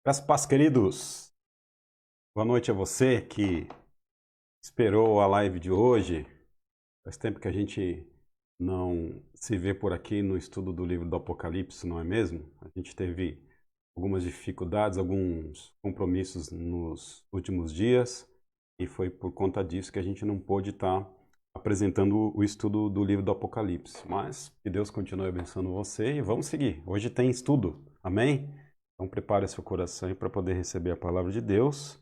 Graças a paz, queridos. Boa noite a você que esperou a live de hoje. Faz tempo que a gente não se vê por aqui no estudo do livro do Apocalipse, não é mesmo? A gente teve algumas dificuldades, alguns compromissos nos últimos dias e foi por conta disso que a gente não pôde estar apresentando o estudo do livro do Apocalipse. Mas que Deus continue abençoando você e vamos seguir. Hoje tem estudo, amém? Então prepare seu coração para poder receber a palavra de Deus.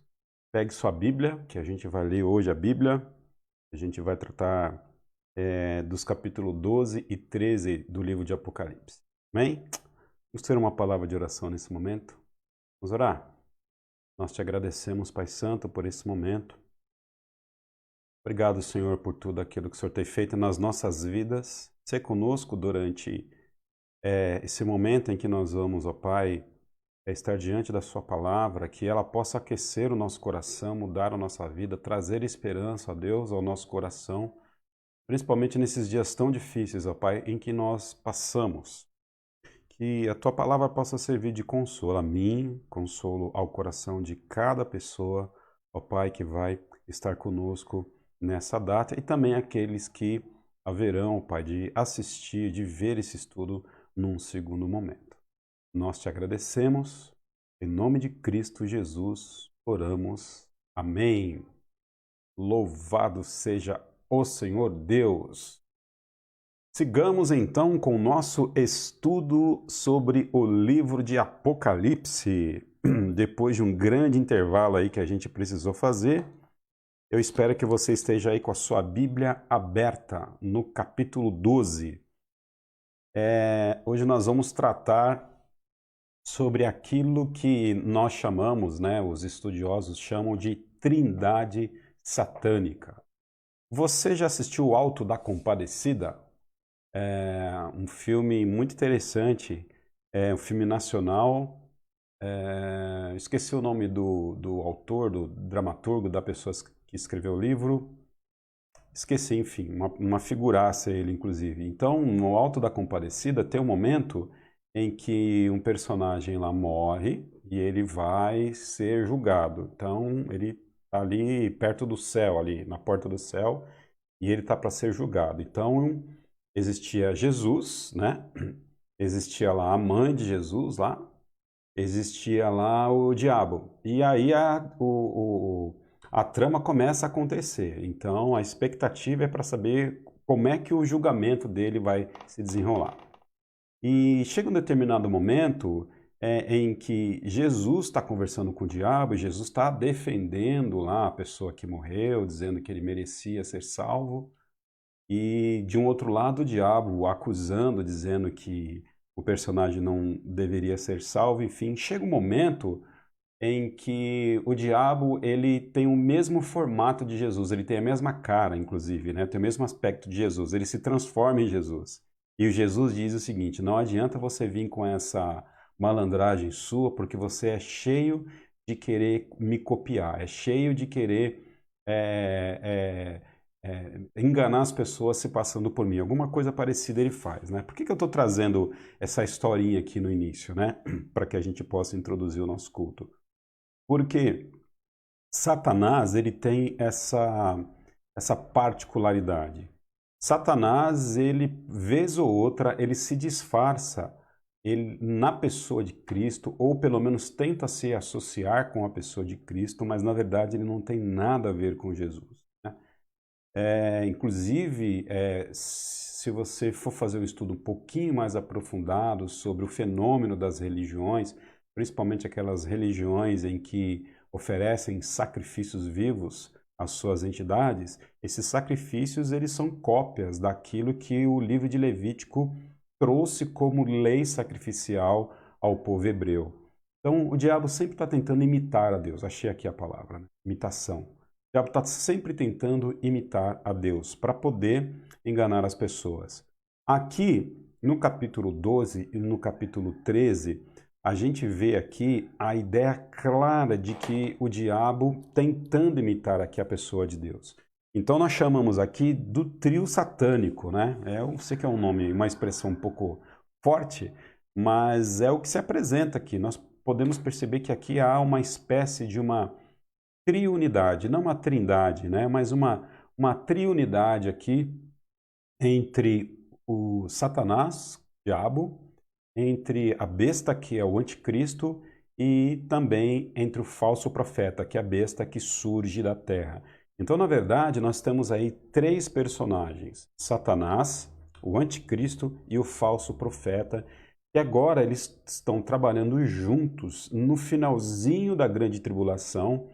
Pegue sua Bíblia, que a gente vai ler hoje a Bíblia. A gente vai tratar dos capítulos 12 e 13 do livro de Apocalipse. Amém? Vamos ter uma palavra de oração nesse momento. Vamos orar? Nós te agradecemos, Pai Santo, por esse momento. Obrigado, Senhor, por tudo aquilo que o Senhor tem feito nas nossas vidas. Ser conosco durante esse momento em que nós vamos, ó Pai, estar diante da Sua palavra, que ela possa aquecer o nosso coração, mudar a nossa vida, trazer esperança, ó Deus, ao nosso coração, principalmente nesses dias tão difíceis, ó Pai, em que nós passamos. Que a Tua palavra possa servir de consolo a mim, consolo ao coração de cada pessoa, ó Pai, que vai estar conosco nessa data, e também aqueles que haverão, Pai, de assistir, de ver esse estudo num segundo momento. Nós te agradecemos, em nome de Cristo Jesus, oramos. Amém. Louvado seja o Senhor Deus. Sigamos então com o nosso estudo sobre o livro de Apocalipse. Depois de um grande intervalo aí que a gente precisou fazer, eu espero que você esteja aí com a sua Bíblia aberta no capítulo 12. Hoje nós vamos tratar sobre aquilo que nós chamamos, os estudiosos chamam de trindade satânica. Você já assistiu o Alto da Compadecida? Um filme muito interessante, um filme nacional. Esqueci o nome do autor, do dramaturgo, da pessoa que escreveu o livro. Esqueci, enfim, uma figuraça ele, inclusive. Então, no Alto da Compadecida tem um momento em que um personagem lá morre e ele vai ser julgado. Então, ele está ali perto do céu, ali na porta do céu, e ele está para ser julgado. Então, existia Jesus, né? Existia lá a mãe de Jesus lá, existia lá o diabo. E aí a trama começa a acontecer. Então, a expectativa é para saber como é que o julgamento dele vai se desenrolar. E chega um determinado momento em que Jesus está conversando com o diabo, e Jesus está defendendo lá a pessoa que morreu, dizendo que ele merecia ser salvo. E de um outro lado, o diabo o acusando, dizendo que o personagem não deveria ser salvo. Enfim, chega um momento em que o diabo ele tem o mesmo formato de Jesus, ele tem a mesma cara, inclusive, né? Tem o mesmo aspecto de Jesus, ele se transforma em Jesus. E o Jesus diz o seguinte: não adianta você vir com essa malandragem sua, porque você é cheio de querer me copiar, é cheio de querer enganar as pessoas se passando por mim. Alguma coisa parecida ele faz, né? Por que eu estou trazendo essa historinha aqui no início, né? Para que a gente possa introduzir o nosso culto. Porque Satanás, ele tem essa particularidade. Satanás, ele, vez ou outra, ele se disfarça na pessoa de Cristo, ou pelo menos tenta se associar com a pessoa de Cristo, mas na verdade ele não tem nada a ver com Jesus, né? Inclusive, se você for fazer um estudo um pouquinho mais aprofundado sobre o fenômeno das religiões, principalmente aquelas religiões em que oferecem sacrifícios vivos às suas entidades, esses sacrifícios eles são cópias daquilo que o livro de Levítico trouxe como lei sacrificial ao povo hebreu. Então, o diabo sempre está tentando imitar a Deus. Achei aqui a palavra, né? Imitação. O diabo está sempre tentando imitar a Deus para poder enganar as pessoas. Aqui, no capítulo 12 e no capítulo 13, a gente vê aqui a ideia clara de que o diabo tentando imitar aqui a pessoa de Deus. Então nós chamamos aqui do trio satânico, né? Eu sei que é um nome, uma expressão um pouco forte, mas é o que se apresenta aqui. Nós podemos perceber que aqui há uma espécie de uma triunidade, não uma trindade, né? Mas uma triunidade aqui entre o Satanás, o diabo, entre a besta, que é o anticristo, e também entre o falso profeta, que é a besta que surge da terra. Então, na verdade, nós temos aí três personagens: Satanás, o anticristo e o falso profeta, e agora eles estão trabalhando juntos no finalzinho da grande tribulação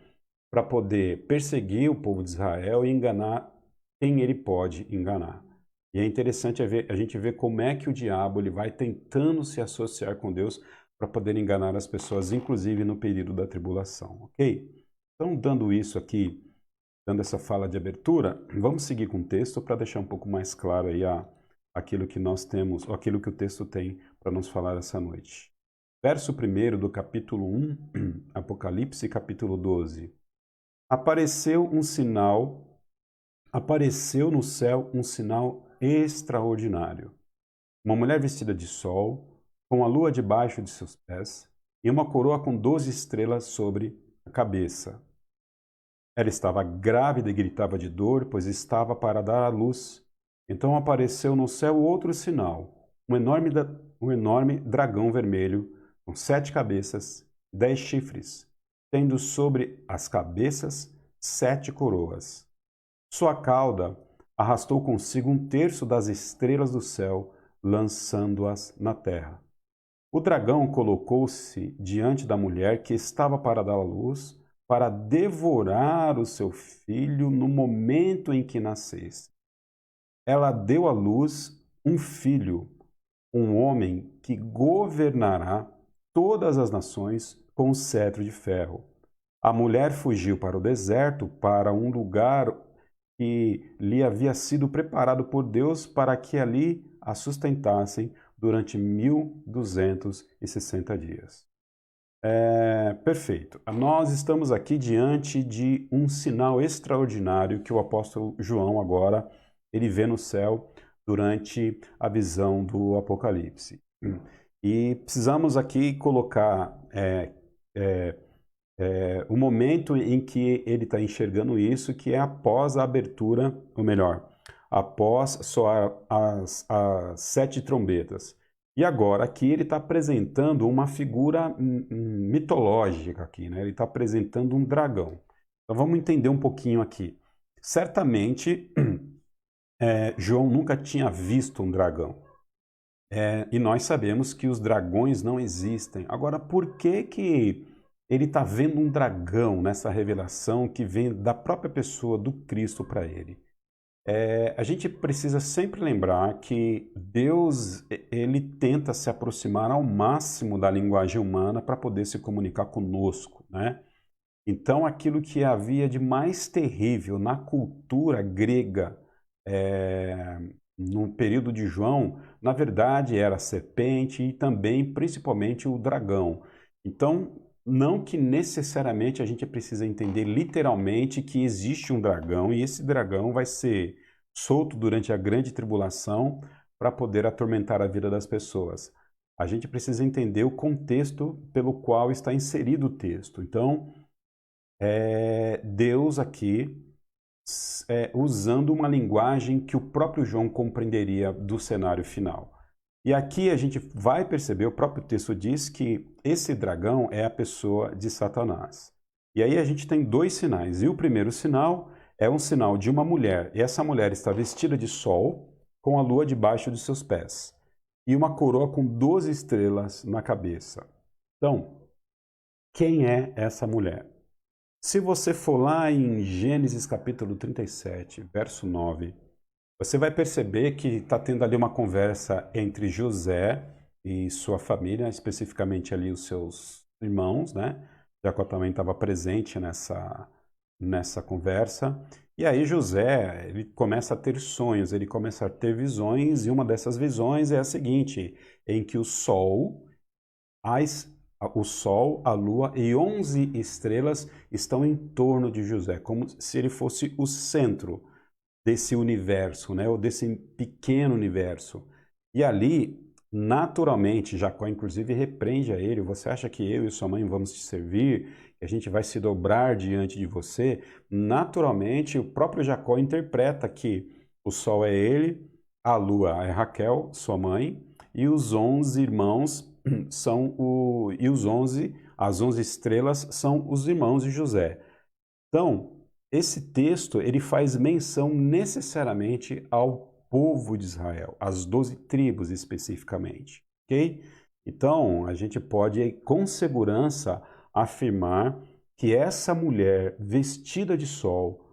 para poder perseguir o povo de Israel e enganar quem ele pode enganar. E é interessante a gente ver como é que o diabo ele vai tentando se associar com Deus para poder enganar as pessoas, inclusive no período da tribulação, ok? Então, dando isso aqui, dando essa fala de abertura, vamos seguir com o texto para deixar um pouco mais claro aí aquilo que nós temos, ou aquilo que o texto tem para nos falar essa noite. Verso 1 do capítulo 1, Apocalipse, capítulo 12. Apareceu no céu um sinal extraordinário. Uma mulher vestida de sol, com a lua debaixo de seus pés, e uma coroa com 12 estrelas sobre a cabeça. Ela estava grávida e gritava de dor, pois estava para dar à luz. Então apareceu no céu outro sinal, um enorme dragão vermelho, com 7 cabeças e 10 chifres, tendo sobre as cabeças 7 coroas. Sua cauda arrastou consigo 1/3 das estrelas do céu, lançando-as na terra. O dragão colocou-se diante da mulher que estava para dar à luz, para devorar o seu filho no momento em que nascesse. Ela deu à luz um filho, um homem que governará todas as nações com um cetro de ferro. A mulher fugiu para o deserto, para um lugar que lhe havia sido preparado por Deus para que ali a sustentassem durante 1260 dias. Perfeito. Nós estamos aqui diante de um sinal extraordinário que o apóstolo João agora ele vê no céu durante a visão do Apocalipse. E precisamos aqui colocar o momento em que ele está enxergando isso, que é após a abertura, ou melhor, após soar as 7 trombetas. E agora aqui ele está apresentando uma figura mitológica aqui, né? Ele está apresentando um dragão. Então vamos entender um pouquinho aqui. Certamente João nunca tinha visto um dragão. E nós sabemos que os dragões não existem. Agora, por que ele está vendo um dragão nessa revelação que vem da própria pessoa do Cristo para ele? A gente precisa sempre lembrar que Deus ele tenta se aproximar ao máximo da linguagem humana para poder se comunicar conosco, né? Então, aquilo que havia de mais terrível na cultura grega no período de João, na verdade era a serpente e também, principalmente, o dragão. Então, não que necessariamente a gente precisa entender literalmente que existe um dragão e esse dragão vai ser solto durante a grande tribulação para poder atormentar a vida das pessoas. A gente precisa entender o contexto pelo qual está inserido o texto. Então, Deus aqui usando uma linguagem que o próprio João compreenderia do cenário final. E aqui a gente vai perceber, o próprio texto diz que esse dragão é a pessoa de Satanás. E aí a gente tem 2 sinais. E o primeiro sinal é um sinal de uma mulher. E essa mulher está vestida de sol, com a lua debaixo de seus pés. E uma coroa com 12 estrelas na cabeça. Então, quem é essa mulher? Se você for lá em Gênesis capítulo 37, verso 9, você vai perceber que está tendo ali uma conversa entre José e sua família, especificamente ali os seus irmãos, né? Jacó também estava presente nessa conversa. E aí José, ele começa a ter sonhos, ele começa a ter visões, e uma dessas visões é a seguinte, em que o sol, a lua e 11 estrelas estão em torno de José, como se ele fosse o centro desse universo, né, ou desse pequeno universo. E ali Naturalmente, Jacó inclusive repreende a ele: você acha que eu e sua mãe vamos te servir? Que a gente vai se dobrar diante de você? Naturalmente, o próprio Jacó interpreta que o sol é ele, a lua é Raquel, sua mãe, e os 11 irmãos as 11 estrelas são os irmãos de José. Então, esse texto ele faz menção necessariamente ao povo de Israel, às 12 tribos especificamente, ok? Então, a gente pode com segurança afirmar que essa mulher vestida de sol,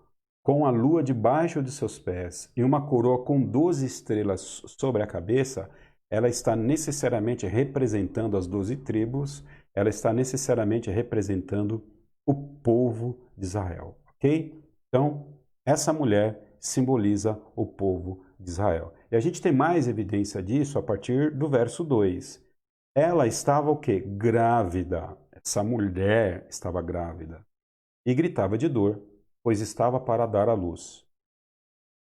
com a lua debaixo de seus pés e uma coroa com 12 estrelas sobre a cabeça, ela está necessariamente representando as 12 tribos, ela está necessariamente representando o povo de Israel, ok? Então, essa mulher simboliza o povo de Israel. E a gente tem mais evidência disso a partir do verso 2. Ela estava o quê? Grávida. Essa mulher estava grávida e gritava de dor, pois estava para dar à luz.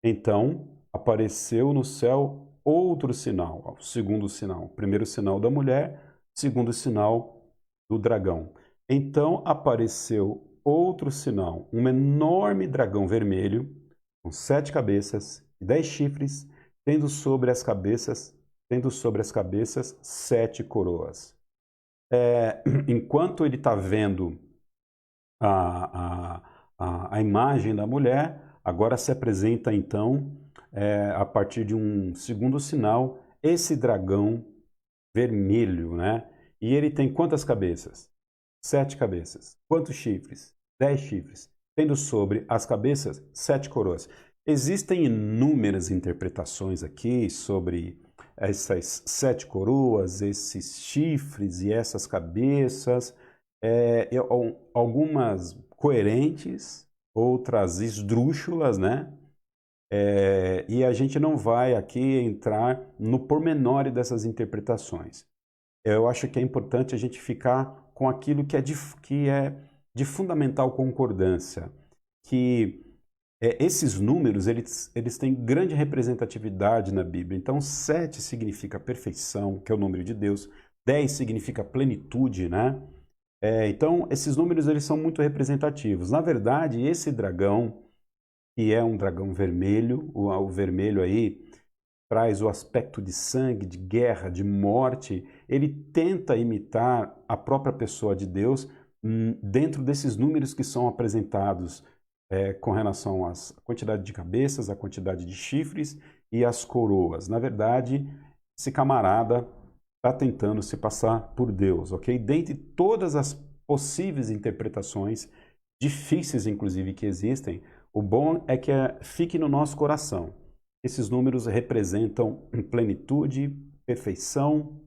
Então, apareceu no céu outro sinal, o segundo sinal. O primeiro sinal da mulher, segundo sinal do dragão. Então apareceu outro sinal, um enorme dragão vermelho, com 7 cabeças e 10 chifres, tendo sobre as cabeças 7 coroas. Enquanto ele está vendo a, a imagem da mulher, agora se apresenta então, a partir de um segundo sinal, esse dragão vermelho, né? E ele tem quantas cabeças? 7 cabeças. Quantos chifres? 10 chifres. Tendo sobre as cabeças 7 coroas. Existem inúmeras interpretações aqui sobre essas 7 coroas, esses chifres e essas cabeças. Algumas coerentes, outras esdrúxulas, né? E a gente não vai aqui entrar no pormenor dessas interpretações. Eu acho que é importante a gente ficar com aquilo que é de fundamental concordância, que esses números eles têm grande representatividade na Bíblia. Então, 7 significa perfeição, que é o número de Deus, 10 significa plenitude, né? Então, esses números eles são muito representativos. Na verdade, esse dragão, que é um dragão vermelho, o vermelho aí traz o aspecto de sangue, de guerra, de morte, ele tenta imitar a própria pessoa de Deus dentro desses números que são apresentados com relação à quantidade de cabeças, a quantidade de chifres e as coroas. Na verdade, esse camarada está tentando se passar por Deus, ok? Dentre todas as possíveis interpretações, difíceis inclusive que existem, o bom é que fique no nosso coração. Esses números representam plenitude, perfeição.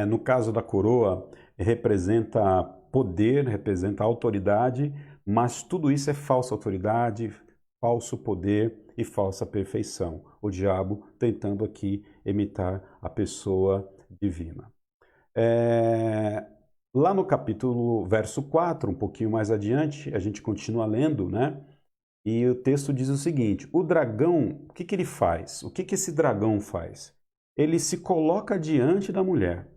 No caso da coroa, representa poder, representa autoridade, mas tudo isso é falsa autoridade, falso poder e falsa perfeição. O diabo tentando aqui imitar a pessoa divina. Lá no capítulo, verso 4, um pouquinho mais adiante, a gente continua lendo, né? E o texto diz o seguinte: o dragão, o que ele faz? O que esse dragão faz? Ele se coloca diante da mulher,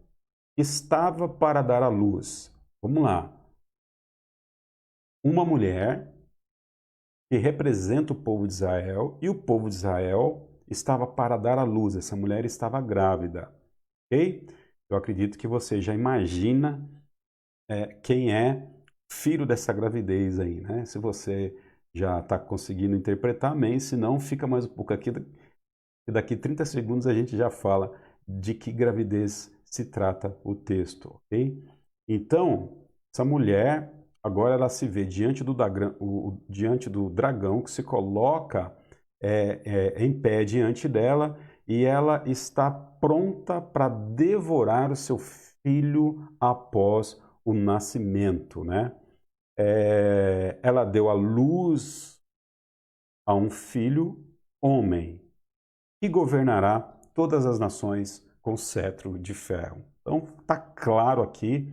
que estava para dar à luz. Vamos lá. Uma mulher que representa o povo de Israel, e o povo de Israel estava para dar à luz. Essa mulher estava grávida. Ok? Eu acredito que você já imagina quem é filho dessa gravidez aí, né? Se você já está conseguindo interpretar, amém. Se não, fica mais um pouco aqui. Daqui 30 segundos a gente já fala de que gravidez se trata o texto, ok? Então, essa mulher, agora ela se vê diante do dragão que se coloca em pé diante dela e ela está pronta para devorar o seu filho após o nascimento, né? Ela deu à luz a um filho homem que governará todas as nações com cetro de ferro. Então, está claro aqui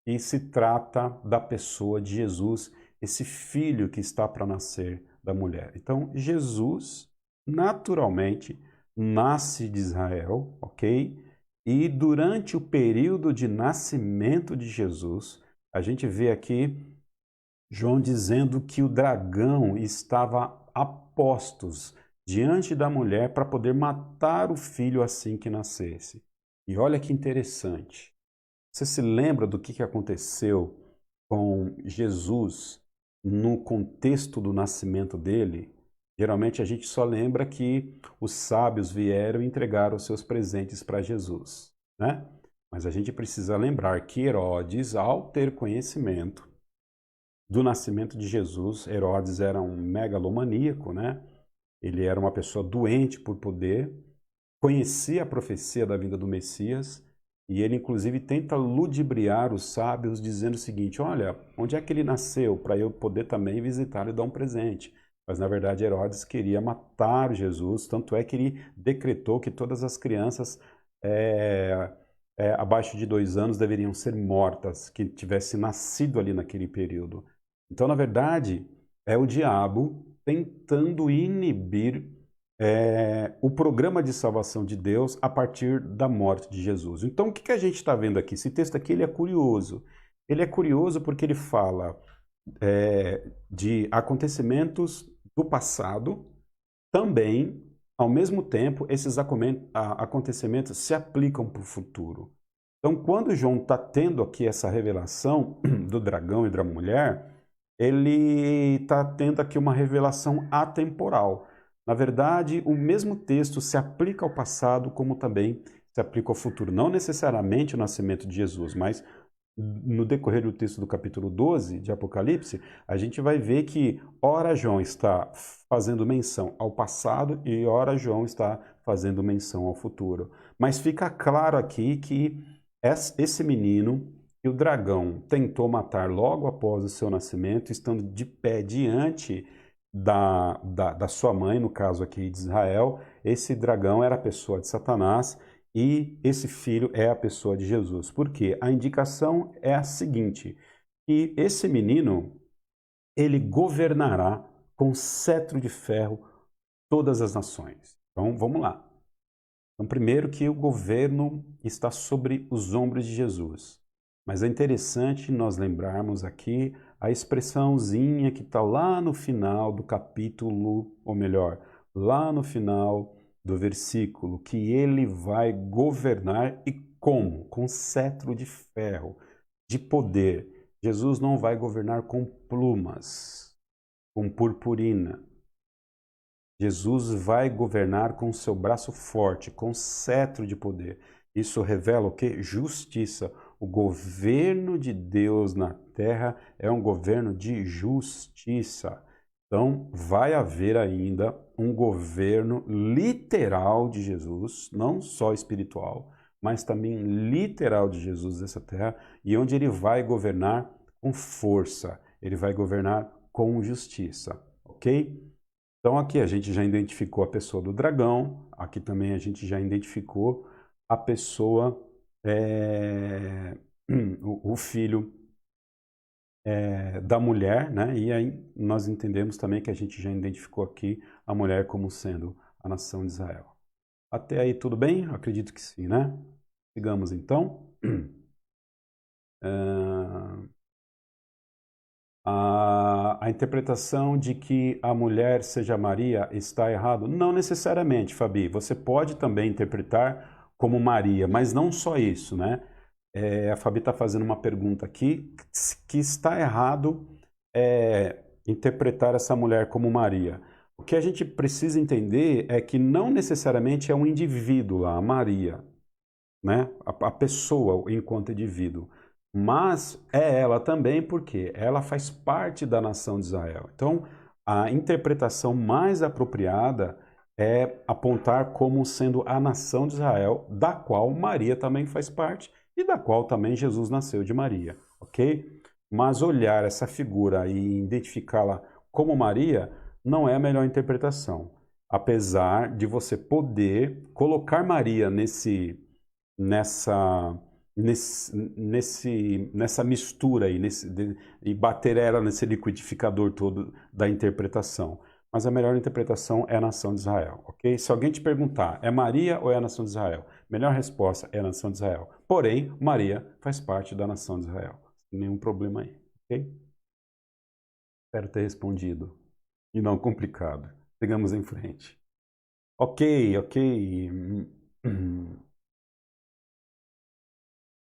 que se trata da pessoa de Jesus, esse filho que está para nascer da mulher. Então, Jesus, naturalmente, nasce de Israel, ok? E durante o período de nascimento de Jesus, a gente vê aqui João dizendo que o dragão estava a postos diante da mulher para poder matar o filho assim que nascesse. E olha que interessante. Você se lembra do que aconteceu com Jesus no contexto do nascimento dele? Geralmente a gente só lembra que os sábios vieram e entregaram os seus presentes para Jesus, né? Mas a gente precisa lembrar que Herodes, ao ter conhecimento do nascimento de Jesus, Herodes era um megalomaníaco, né? Ele era uma pessoa doente por poder, conhecia a profecia da vinda do Messias e ele, inclusive, tenta ludibriar os sábios dizendo o seguinte: olha, onde é que ele nasceu para eu poder também visitá-lo e dar um presente? Mas, na verdade, Herodes queria matar Jesus, tanto é que ele decretou que todas as crianças abaixo de 2 anos deveriam ser mortas, que tivessem nascido ali naquele período. Então, na verdade, é o diabo tentando inibir o programa de salvação de Deus a partir da morte de Jesus. Então, o que a gente está vendo aqui? Esse texto aqui ele é curioso. Ele é curioso porque ele fala de acontecimentos do passado, também, ao mesmo tempo, esses acontecimentos se aplicam para o futuro. Então, quando João está tendo aqui essa revelação do dragão e da mulher, ele está tendo aqui uma revelação atemporal. Na verdade, o mesmo texto se aplica ao passado, como também se aplica ao futuro. Não necessariamente o nascimento de Jesus, mas no decorrer do texto do capítulo 12 de Apocalipse, a gente vai ver que ora João está fazendo menção ao passado e ora João está fazendo menção ao futuro. Mas fica claro aqui que esse menino que o dragão tentou matar logo após o seu nascimento, estando de pé diante da sua mãe, no caso aqui de Israel, esse dragão era a pessoa de Satanás e esse filho é a pessoa de Jesus. Por quê? A indicação é a seguinte, que esse menino, ele governará com cetro de ferro todas as nações. Então, vamos lá. Então, primeiro que o governo está sobre os ombros de Jesus. Mas é interessante nós lembrarmos aqui a expressãozinha que está lá no final do capítulo, ou melhor, lá no final do versículo, que ele vai governar e como? Com cetro de ferro, de poder. Jesus não vai governar com plumas, com purpurina. Jesus vai governar com seu braço forte, com cetro de poder. Isso revela o quê? Justiça. O governo de Deus na terra é um governo de justiça. Então, vai haver ainda um governo literal de Jesus, não só espiritual, mas também literal de Jesus nessa terra, e onde ele vai governar com força, ele vai governar com justiça, ok? Então, aqui a gente já identificou a pessoa do dragão, aqui também a gente já identificou a pessoa, o filho da mulher, né? E aí nós entendemos também que a gente já identificou aqui a mulher como sendo a nação de Israel. Até aí tudo bem? Acredito que sim, né? Sigamos então. A interpretação de que a mulher seja Maria está errado? Não necessariamente, Fabi. Você pode também interpretar como Maria, mas não só isso, né? A Fabi está fazendo uma pergunta aqui, que está errado interpretar essa mulher como Maria. O que a gente precisa entender é que não necessariamente é um indivíduo lá, a Maria, né? A pessoa enquanto indivíduo. Mas é ela também porque ela faz parte da nação de Israel. Então, a interpretação mais apropriada é apontar como sendo a nação de Israel, da qual Maria também faz parte e da qual também Jesus nasceu de Maria, ok? Mas olhar essa figura e identificá-la como Maria não é a melhor interpretação, apesar de você poder colocar Maria nessa mistura aí, e bater ela nesse liquidificador todo da interpretação. mas a melhor interpretação é a nação de Israel, ok? Se alguém te perguntar, é Maria ou é a nação de Israel? Melhor resposta é a nação de Israel. Porém, Maria faz parte da nação de Israel. Nenhum problema aí, ok? Espero ter respondido. E não complicado. Sigamos em frente. Ok, ok.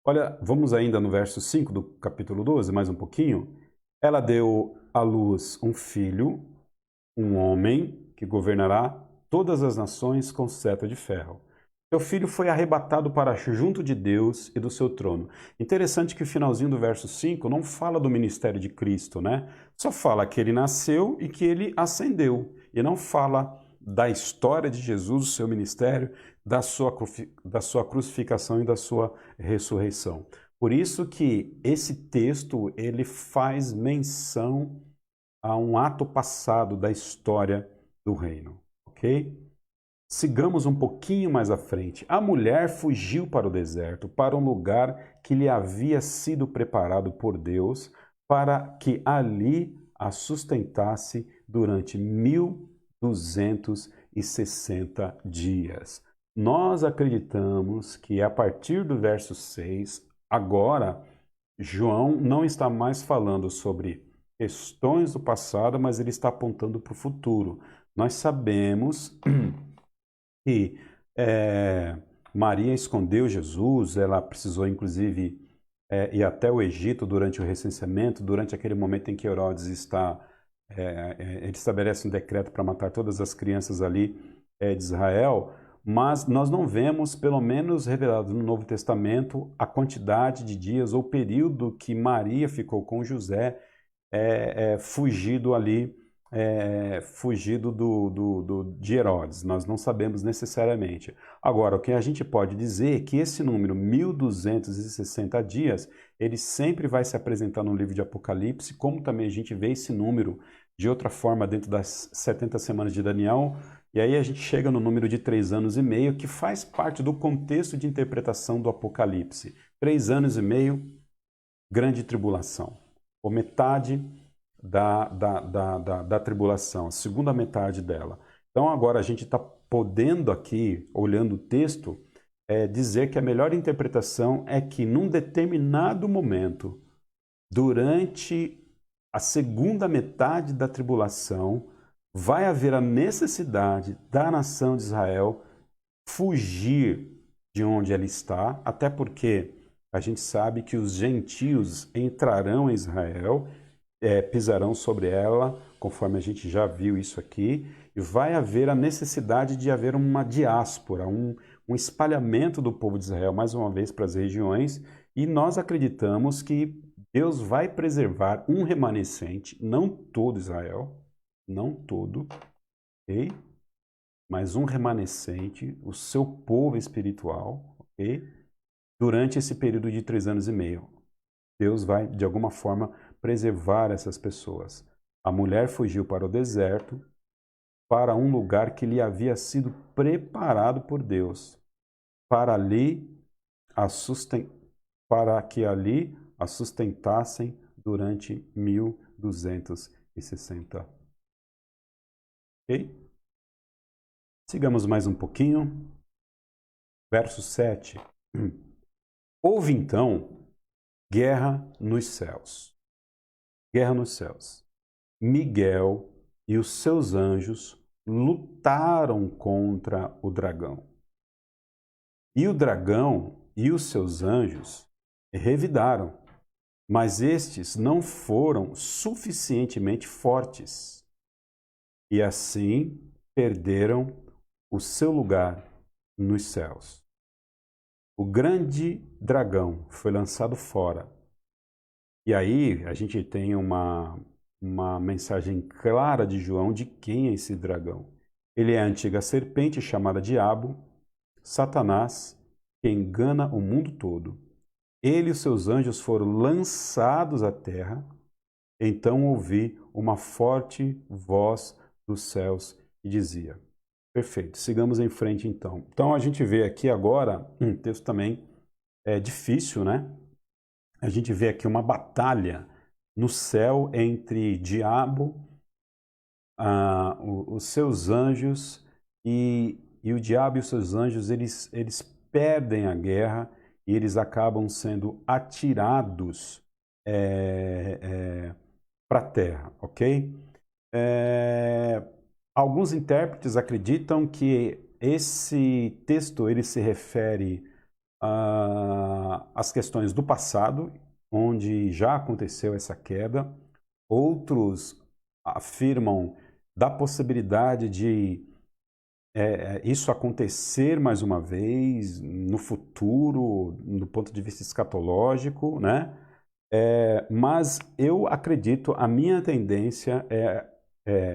Olha, vamos ainda no verso 5 do capítulo 12, mais um pouquinho. Ela deu à luz um filho, um homem que governará todas as nações com cetro de ferro. Seu filho foi arrebatado para junto de Deus e do seu trono. Interessante que o finalzinho do verso 5 não fala do ministério de Cristo, né? Só fala que ele nasceu e que ele ascendeu. E não fala da história de Jesus, do seu ministério, da sua crucificação e da sua ressurreição. Por isso que esse texto ele faz menção a um ato passado da história do reino, ok? Sigamos um pouquinho mais à frente. A mulher fugiu para o deserto, para um lugar que lhe havia sido preparado por Deus, para que ali a sustentasse durante 1260 dias. Nós acreditamos que a partir do verso 6, agora, João não está mais falando sobre questões do passado, mas ele está apontando para o futuro. Nós sabemos que Maria escondeu Jesus, ela precisou inclusive ir até o Egito durante o recenseamento, durante aquele momento em que Herodes ele estabelece um decreto para matar todas as crianças ali de Israel, mas nós não vemos, pelo menos revelado no Novo Testamento, a quantidade de dias ou período que Maria ficou com José fugido ali, fugido de Herodes. Nós não sabemos necessariamente. Agora, o que a gente pode dizer é que esse número, 1260 dias, ele sempre vai se apresentar no livro de Apocalipse, como também a gente vê esse número de outra forma dentro das 70 semanas de Daniel, e aí a gente chega no número de 3 anos e meio, que faz parte do contexto de interpretação do Apocalipse. 3 anos e meio, grande tribulação, ou metade da tribulação, a segunda metade dela. Então agora a gente está podendo aqui, olhando o texto, dizer que a melhor interpretação é que num determinado momento, durante a segunda metade da tribulação, vai haver a necessidade da nação de Israel fugir de onde ela está, até porque a gente sabe que os gentios entrarão em Israel, pisarão sobre ela, conforme a gente já viu isso aqui, e vai haver a necessidade de haver uma diáspora, um espalhamento do povo de Israel, mais uma vez, para as regiões, e nós acreditamos que Deus vai preservar um remanescente, não todo Israel, não todo, ok? Mas um remanescente, o seu povo espiritual, ok? Durante esse período de 3 anos e meio. Deus vai, de alguma forma, preservar essas pessoas. A mulher fugiu para o deserto, para um lugar que lhe havia sido preparado por Deus, para que ali a sustentassem durante 1260. Ok? Sigamos mais um pouquinho. Verso 7. Houve então guerra nos céus. Guerra nos céus. Miguel e os seus anjos lutaram contra o dragão. E o dragão e os seus anjos revidaram, mas estes não foram suficientemente fortes. E assim perderam o seu lugar nos céus. O grande dragão foi lançado fora. E aí a gente tem uma mensagem clara de João de quem é esse dragão. Ele é a antiga serpente chamada Diabo, Satanás, que engana o mundo todo. Ele e os seus anjos foram lançados à terra. Então ouvi uma forte voz dos céus que dizia: perfeito, sigamos em frente então. Então a gente vê aqui agora um texto também difícil, né? A gente vê aqui uma batalha no céu entre diabo, os seus anjos e o diabo e os seus anjos, eles perdem a guerra e eles acabam sendo atirados para a terra, ok? Alguns intérpretes acreditam que esse texto ele se refere às questões do passado, onde já aconteceu essa queda. Outros afirmam da possibilidade de isso acontecer mais uma vez no futuro, do ponto de vista escatológico, né? Mas eu acredito, a minha tendência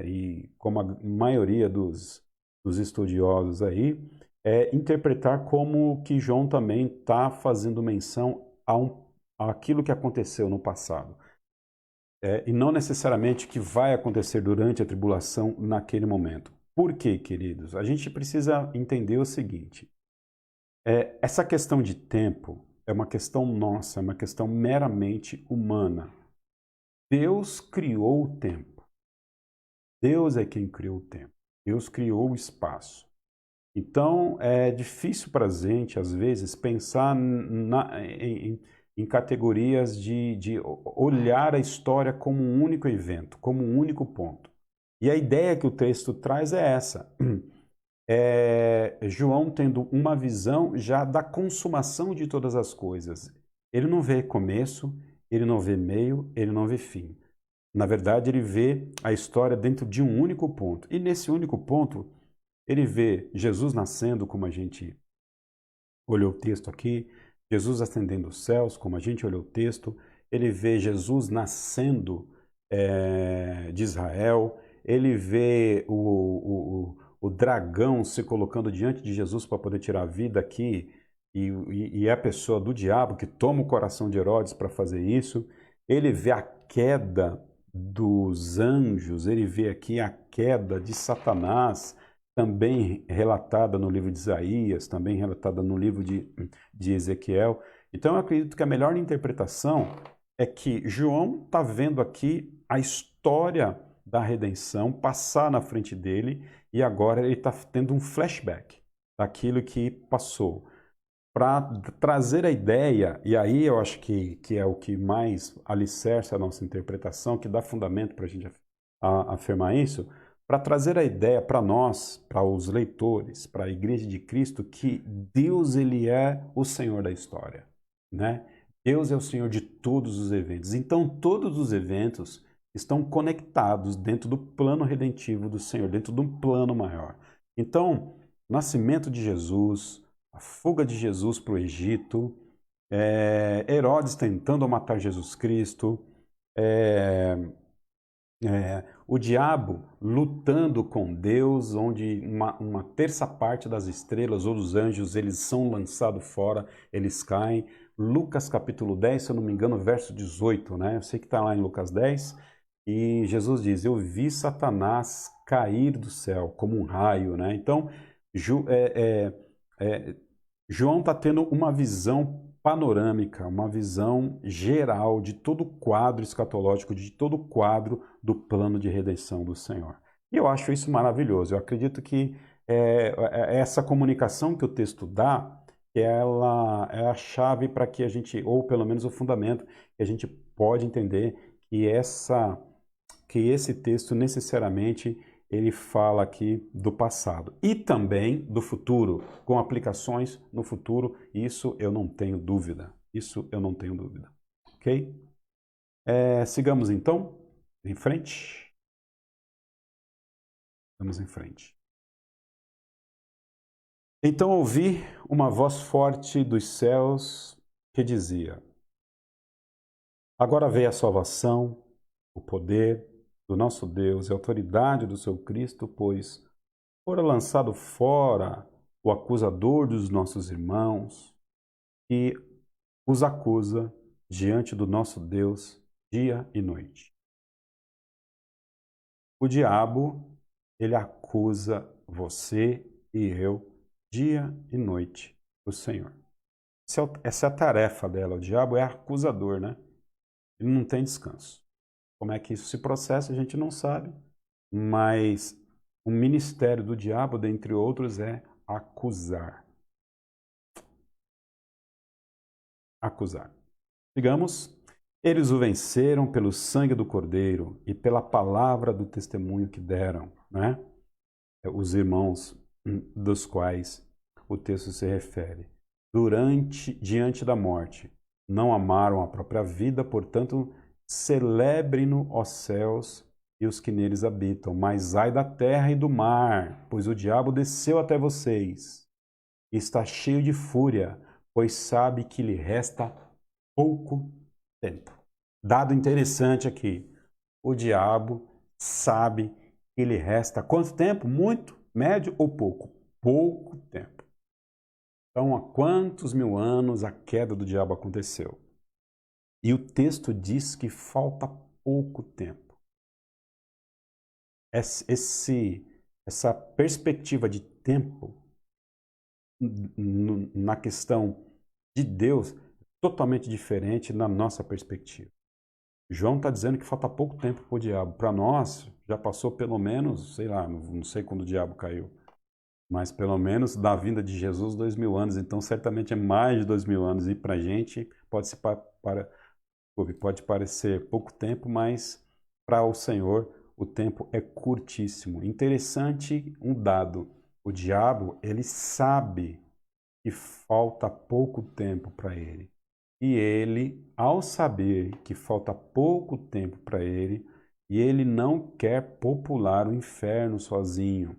e como a maioria dos estudiosos aí, interpretar como que João também está fazendo menção àquilo que aconteceu no passado. E não necessariamente que vai acontecer durante a tribulação naquele momento. Por quê, queridos? A gente precisa entender o seguinte: essa questão de tempo é uma questão nossa, é uma questão meramente humana. Deus criou o tempo. Deus é quem criou o tempo. Deus criou o espaço. Então, é difícil para a gente, às vezes, pensar em categorias de olhar a história como um único evento, como um único ponto. E a ideia que o texto traz é essa. João tendo uma visão já da consumação de todas as coisas. Ele não vê começo, ele não vê meio, ele não vê fim. Na verdade, ele vê a história dentro de um único ponto. E nesse único ponto, ele vê Jesus nascendo, como a gente olhou o texto aqui, Jesus ascendendo os céus, como a gente olhou o texto, ele vê Jesus nascendo de Israel, ele vê o dragão se colocando diante de Jesus para poder tirar a vida aqui, e é a pessoa do diabo que toma o coração de Herodes para fazer isso. Ele vê a queda dos anjos, ele vê aqui a queda de Satanás, também relatada no livro de Isaías, também relatada no livro de Ezequiel. Então eu acredito que a melhor interpretação é que João está vendo aqui a história da redenção passar na frente dele e agora ele está tendo um flashback daquilo que passou. Para trazer a ideia, e aí eu acho que é o que mais alicerça a nossa interpretação, que dá fundamento para a gente afirmar isso, para trazer a ideia para nós, para os leitores, para a Igreja de Cristo, que Deus ele é o Senhor da história, né? Deus é o Senhor de todos os eventos. Então todos os eventos estão conectados dentro do plano redentivo do Senhor, dentro de um plano maior. Então, o nascimento de Jesus, a fuga de Jesus para o Egito, Herodes tentando matar Jesus Cristo, o diabo lutando com Deus, onde uma terça parte das estrelas ou dos anjos, eles são lançados fora, eles caem. Lucas capítulo 10, se eu não me engano, verso 18, né? Eu sei que está lá em Lucas 10, e Jesus diz, eu vi Satanás cair do céu como um raio, né? Então, João está tendo uma visão panorâmica, uma visão geral de todo o quadro escatológico, de todo o quadro do plano de redenção do Senhor. E eu acho isso maravilhoso. Eu acredito que essa comunicação que o texto dá, ela é a chave para que a gente, ou pelo menos o fundamento, que a gente pode entender que esse texto necessariamente ele fala aqui do passado e também do futuro, com aplicações no futuro. Isso eu não tenho dúvida. Isso eu não tenho dúvida. Ok? Sigamos então em frente. Vamos em frente. Então ouvi uma voz forte dos céus que dizia: agora veio a salvação, o poder do nosso Deus e a autoridade do seu Cristo, pois fora lançado fora o acusador dos nossos irmãos, que os acusa diante do nosso Deus dia e noite. O diabo, ele acusa você e eu dia e noite, o Senhor. Essa é a tarefa dela. O diabo é acusador, né? Ele não tem descanso. Como é que isso se processa, a gente não sabe, mas o ministério do diabo, dentre outros, é acusar. Acusar. Digamos, eles o venceram pelo sangue do Cordeiro e pela palavra do testemunho que deram, né? Os irmãos dos quais o texto se refere. Diante da morte, não amaram a própria vida, portanto, celebrem-no, ó céus, e os que neles habitam. Mas ai da terra e do mar, pois o diabo desceu até vocês, e está cheio de fúria, pois sabe que lhe resta pouco tempo. Dado interessante aqui, o diabo sabe que lhe resta quanto tempo? Muito, médio ou pouco? Pouco tempo. Então, há quantos mil anos a queda do diabo aconteceu? E o texto diz que falta pouco tempo. Essa perspectiva de tempo na questão de Deus é totalmente diferente na nossa perspectiva. João está dizendo que falta pouco tempo para o diabo. Para nós, já passou pelo menos, sei lá, não sei quando o diabo caiu, mas pelo menos da vinda de Jesus 2000 anos. Então, certamente é mais de 2000 anos. E para a gente pode parecer pouco tempo, mas para o Senhor o tempo é curtíssimo. Interessante um dado. O diabo, ele sabe que falta pouco tempo para ele. E ele, ao saber que falta pouco tempo para ele, e ele não quer popular o inferno sozinho.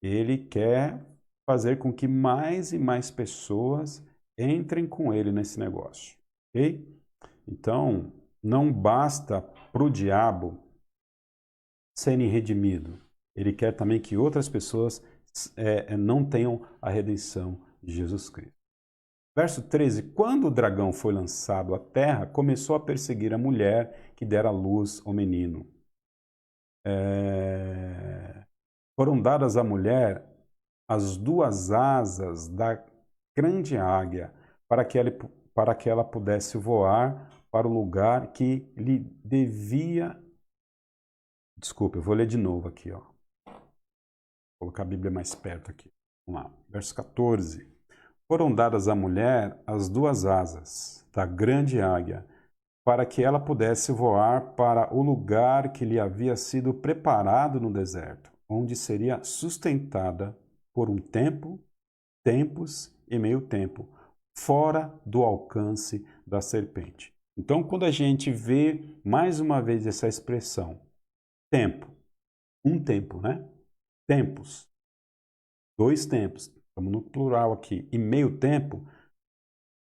Ele quer fazer com que mais e mais pessoas entrem com ele nesse negócio. Ok? Então, não basta para o diabo serem redimidos. Ele quer também que outras pessoas não tenham a redenção de Jesus Cristo. Verso 13. Quando o dragão foi lançado à terra, começou a perseguir a mulher que dera luz ao menino. Foram dadas à mulher as duas asas da grande águia, para que ela pudesse voar para o lugar que lhe devia... Desculpa, eu vou ler de novo aqui, ó. Vou colocar a Bíblia mais perto aqui. Vamos lá, verso 14. Foram dadas à mulher as duas asas da grande águia, para que ela pudesse voar para o lugar que lhe havia sido preparado no deserto, onde seria sustentada por um tempo, tempos e meio tempo, fora do alcance da serpente. Então, quando a gente vê mais uma vez essa expressão, tempo, um tempo, né? Tempos, dois tempos, estamos no plural aqui, e meio tempo,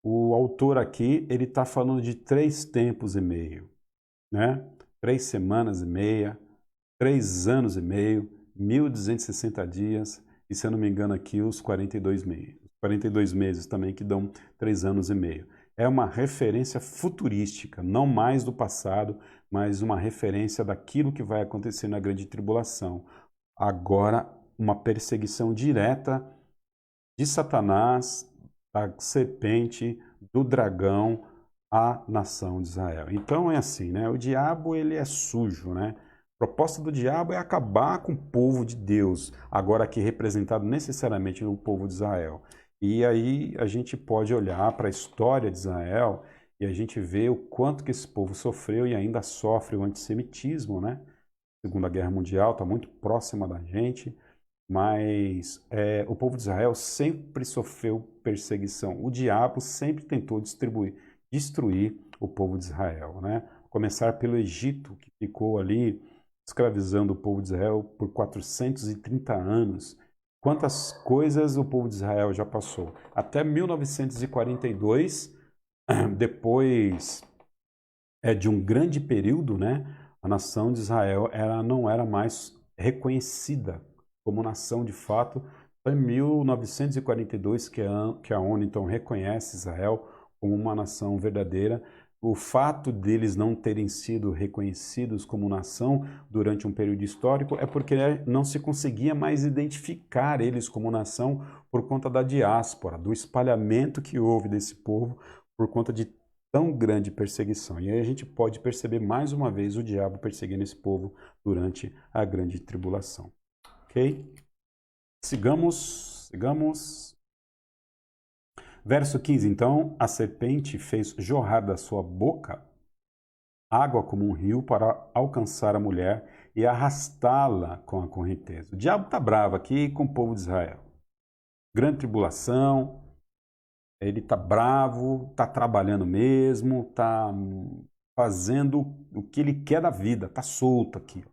o autor aqui, ele está falando de 3 tempos e meio, né? 3 semanas e meia, 3 anos e meio, 1.260 dias, e se eu não me engano aqui os 42 meses. 42 meses também que dão 3 anos e meio. É uma referência futurística, não mais do passado, mas uma referência daquilo que vai acontecer na grande tribulação. Agora, uma perseguição direta de Satanás, da serpente, do dragão, à nação de Israel. Então é assim, né? O diabo, ele é sujo, né? A proposta do diabo é acabar com o povo de Deus, agora aqui representado necessariamente no povo de Israel. E aí a gente pode olhar para a história de Israel e a gente vê o quanto que esse povo sofreu e ainda sofre o antissemitismo, né? A Segunda Guerra Mundial está muito próxima da gente, mas o povo de Israel sempre sofreu perseguição. O diabo sempre tentou destruir o povo de Israel, né? Começar pelo Egito, que ficou ali escravizando o povo de Israel por 430 anos. Quantas coisas o povo de Israel já passou? Até 1942, depois de um grande período, né? A nação de Israel não era mais reconhecida como nação de fato. Foi em 1942 que a ONU então reconhece Israel como uma nação verdadeira. O fato deles não terem sido reconhecidos como nação durante um período histórico é porque não se conseguia mais identificar eles como nação por conta da diáspora, do espalhamento que houve desse povo por conta de tão grande perseguição. E aí a gente pode perceber mais uma vez o diabo perseguindo esse povo durante a grande tribulação. Ok? Sigamos. Verso 15. Então a serpente fez jorrar da sua boca água como um rio para alcançar a mulher e arrastá-la com a correnteza. O diabo está bravo aqui com o povo de Israel. Grande tribulação, ele está bravo, está trabalhando mesmo, está fazendo o que ele quer da vida, está solto aqui. O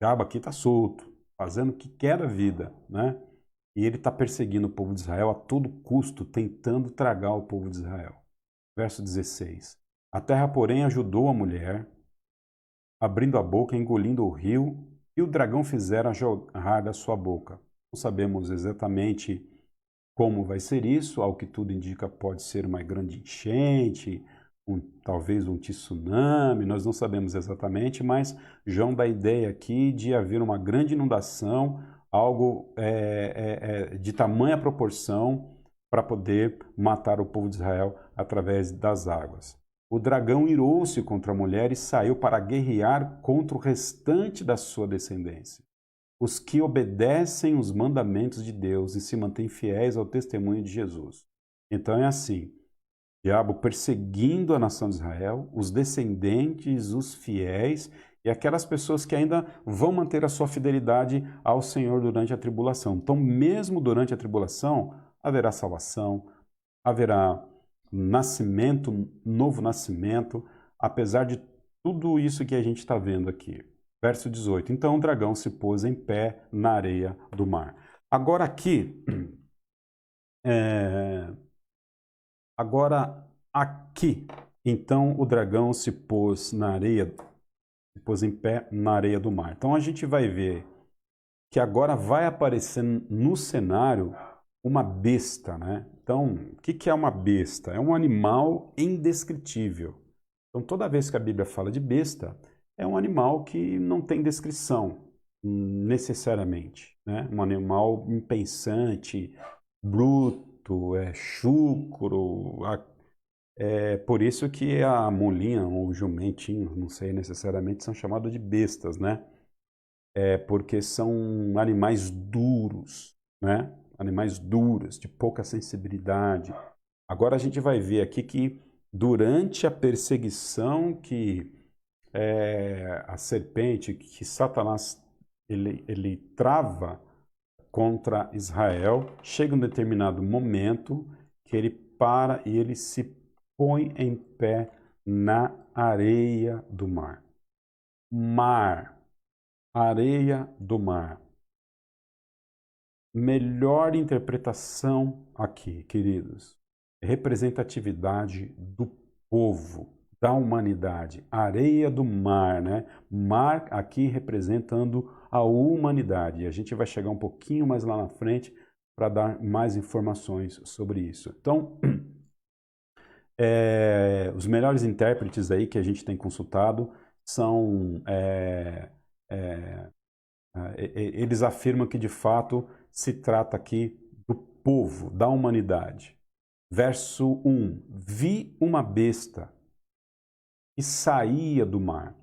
diabo aqui está solto, fazendo o que quer da vida, né? E ele está perseguindo o povo de Israel a todo custo, tentando tragar o povo de Israel. Verso 16. A terra, porém, ajudou a mulher, abrindo a boca, engolindo o rio, e o dragão fizera jorrar da sua boca. Não sabemos exatamente como vai ser isso, ao que tudo indica pode ser uma grande enchente, talvez um tsunami, nós não sabemos exatamente, mas João dá a ideia aqui de haver uma grande inundação, algo de tamanha proporção para poder matar o povo de Israel através das águas. O dragão irou-se contra a mulher e saiu para guerrear contra o restante da sua descendência, os que obedecem os mandamentos de Deus e se mantêm fiéis ao testemunho de Jesus. Então é assim, o diabo perseguindo a nação de Israel, os descendentes, os fiéis e aquelas pessoas que ainda vão manter a sua fidelidade ao Senhor durante a tribulação. Então, mesmo durante a tribulação, haverá salvação, haverá nascimento, novo nascimento, apesar de tudo isso que a gente está vendo aqui. Verso 18. Então o dragão se pôs em pé na areia do mar. Agora aqui, então o dragão se pôs na areia, se pôs em pé na areia do mar. Então a gente vai ver que agora vai aparecer no cenário uma besta, né? Então, o que é uma besta? É um animal indescritível. Então, toda vez que a Bíblia fala de besta, é um animal que não tem descrição, necessariamente, né? Um animal impensante, bruto, chucro. É por isso que a mulinha ou o jumentinho, não sei necessariamente, são chamados de bestas, né? Porque são animais duros, né? Animais duros, de pouca sensibilidade. Agora a gente vai ver aqui que durante a perseguição que a serpente, que Satanás ele trava contra Israel, chega um determinado momento que ele para e ele se põe em pé na areia do mar. Mar, areia do mar. Melhor interpretação aqui, queridos, representatividade do povo, da humanidade, areia do mar, né? Mar aqui representando a humanidade. E a gente vai chegar um pouquinho mais lá na frente para dar mais informações sobre isso. Então, os melhores intérpretes aí que a gente tem consultado são eles afirmam que de fato se trata aqui do povo, da humanidade. Verso 1: Vi uma besta que saía do mar.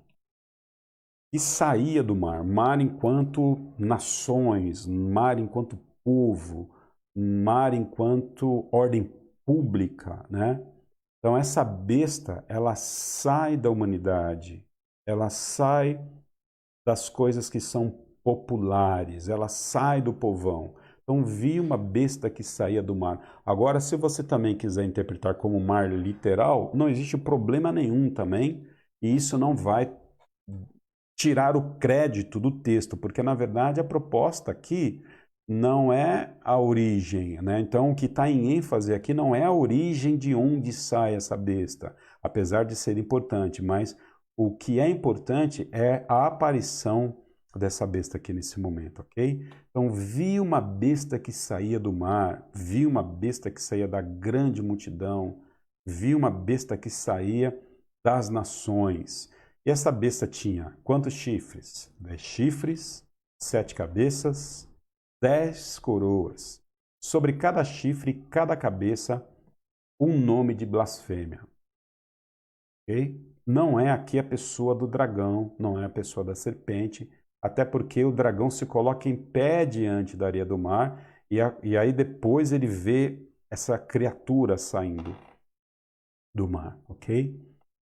E saía do mar, mar enquanto nações, mar enquanto povo, mar enquanto ordem pública, né? Então essa besta, ela sai da humanidade, ela sai das coisas que são populares, ela sai do povão. Então vi uma besta que saía do mar. Agora, se você também quiser interpretar como mar literal, não existe problema nenhum também, e isso não vai tirar o crédito do texto, porque na verdade a proposta aqui não é a origem, né? Então o que está em ênfase aqui não é a origem de onde sai essa besta, apesar de ser importante, mas o que é importante é a aparição dessa besta aqui nesse momento, ok? Então vi uma besta que saía do mar, vi uma besta que saía da grande multidão, vi uma besta que saía das nações. E essa besta tinha quantos chifres? 10 chifres, 7 cabeças, 10 coroas. Sobre cada chifre e cada cabeça, um nome de blasfêmia. ok? Não é aqui a pessoa do dragão, não é a pessoa da serpente, até porque o dragão se coloca em pé diante da areia do mar e aí depois ele vê essa criatura saindo do mar, ok?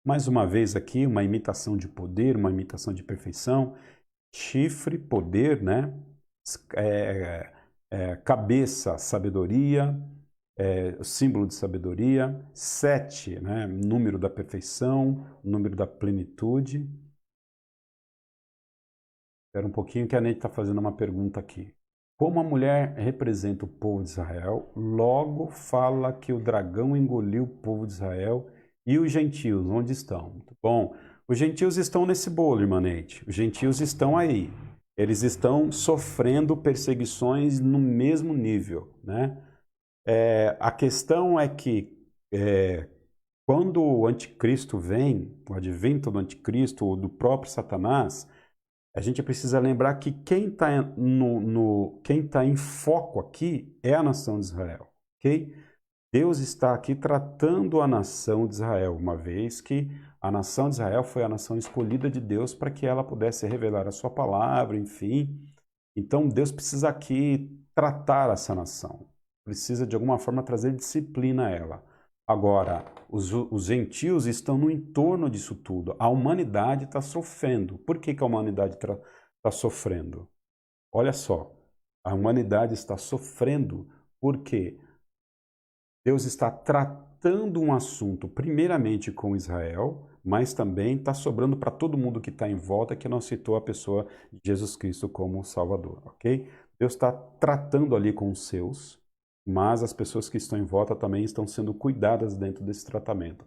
Mais uma vez aqui, uma imitação de poder, uma imitação de perfeição. Chifre, poder, né? Cabeça, sabedoria, símbolo de sabedoria. 7, né? Número da perfeição, número da plenitude. Espera um pouquinho que a Neide está fazendo uma pergunta aqui. Como a mulher representa o povo de Israel, logo fala que o dragão engoliu o povo de Israel e os gentios, onde estão? Muito bom. Os gentios estão nesse bolo, irmã Neide. Os gentios estão aí. Eles estão sofrendo perseguições no mesmo nível, né? A questão é que quando o anticristo vem, o advento do anticristo ou do próprio Satanás, a gente precisa lembrar que quem está em foco aqui é a nação de Israel, ok? Deus está aqui tratando a nação de Israel, uma vez que a nação de Israel foi a nação escolhida de Deus para que ela pudesse revelar a sua palavra, enfim. Então Deus precisa aqui tratar essa nação, precisa de alguma forma trazer disciplina a ela. Agora, os gentios estão no entorno disso tudo. A humanidade está sofrendo. Por que a humanidade está sofrendo? Olha só, a humanidade está sofrendo porque Deus está tratando um assunto primeiramente com Israel, mas também está sobrando para todo mundo que está em volta, que não citou a pessoa de Jesus Cristo como Salvador, ok? Deus está tratando ali com os seus, mas as pessoas que estão em volta também estão sendo cuidadas dentro desse tratamento.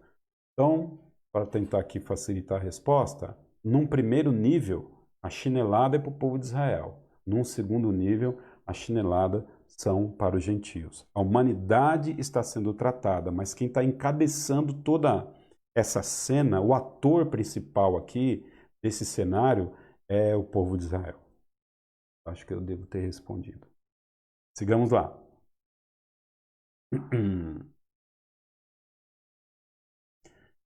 Então, para tentar aqui facilitar a resposta, num primeiro nível, a chinelada é para o povo de Israel. Num segundo nível, a chinelada são para os gentios. A humanidade está sendo tratada, mas quem está encabeçando toda essa cena, o ator principal aqui desse cenário é o povo de Israel. Acho que eu devo ter respondido. Sigamos lá.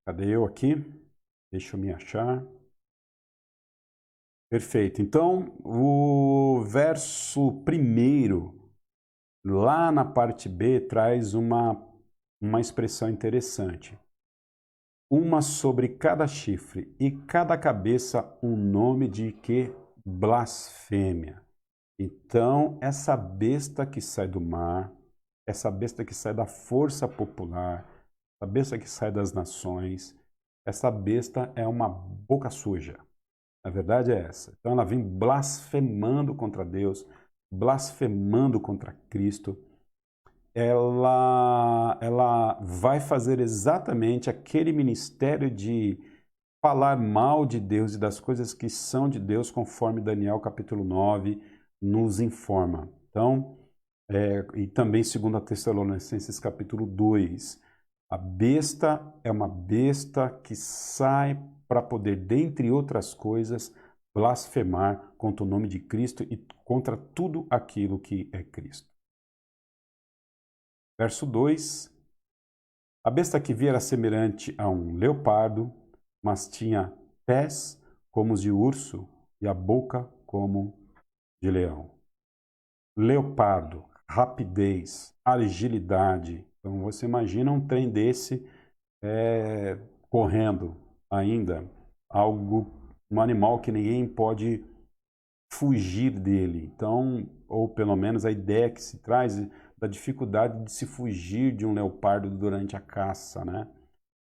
Cadê eu aqui? Deixa eu me achar. Perfeito. Então, o verso 1, lá na parte B, traz uma expressão interessante. Uma sobre cada chifre e cada cabeça um nome de que? Blasfêmia. Então, essa besta que sai do mar, essa besta que sai da força popular, essa besta que sai das nações, essa besta é uma boca suja. A verdade é essa. Então ela vem blasfemando contra Deus, blasfemando contra Cristo. Ela vai fazer exatamente aquele ministério de falar mal de Deus e das coisas que são de Deus, conforme Daniel capítulo 9 nos informa. Então, e também 2 Tessalonicenses capítulo 2. A besta é uma besta que sai para poder, dentre outras coisas, blasfemar contra o nome de Cristo e contra tudo aquilo que é Cristo. Verso 2. A besta que vi era semelhante a um leopardo, mas tinha pés como os de urso e a boca como de leão. Leopardo, rapidez, agilidade. Então você imagina um trem desse correndo ainda, um animal que ninguém pode fugir dele. Então, ou pelo menos a ideia que se traz da dificuldade de se fugir de um leopardo durante a caça, né?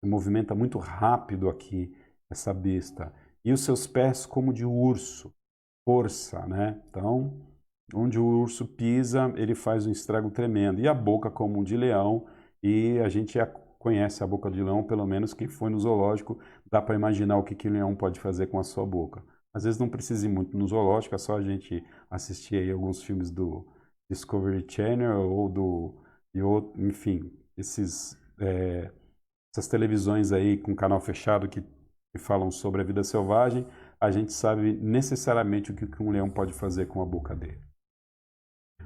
Movimenta muito rápido aqui essa besta. E os seus pés como de urso, força, né? Então, onde o urso pisa, ele faz um estrago tremendo. E a boca como de leão, e a gente já conhece a boca de leão, pelo menos quem foi no zoológico, dá para imaginar o que o leão pode fazer com a sua boca. Às vezes não precisa ir muito no zoológico, é só a gente assistir aí alguns filmes do Discovery Channel ou enfim, essas televisões aí com canal fechado que falam sobre a vida selvagem, a gente sabe necessariamente o que um leão pode fazer com a boca dele.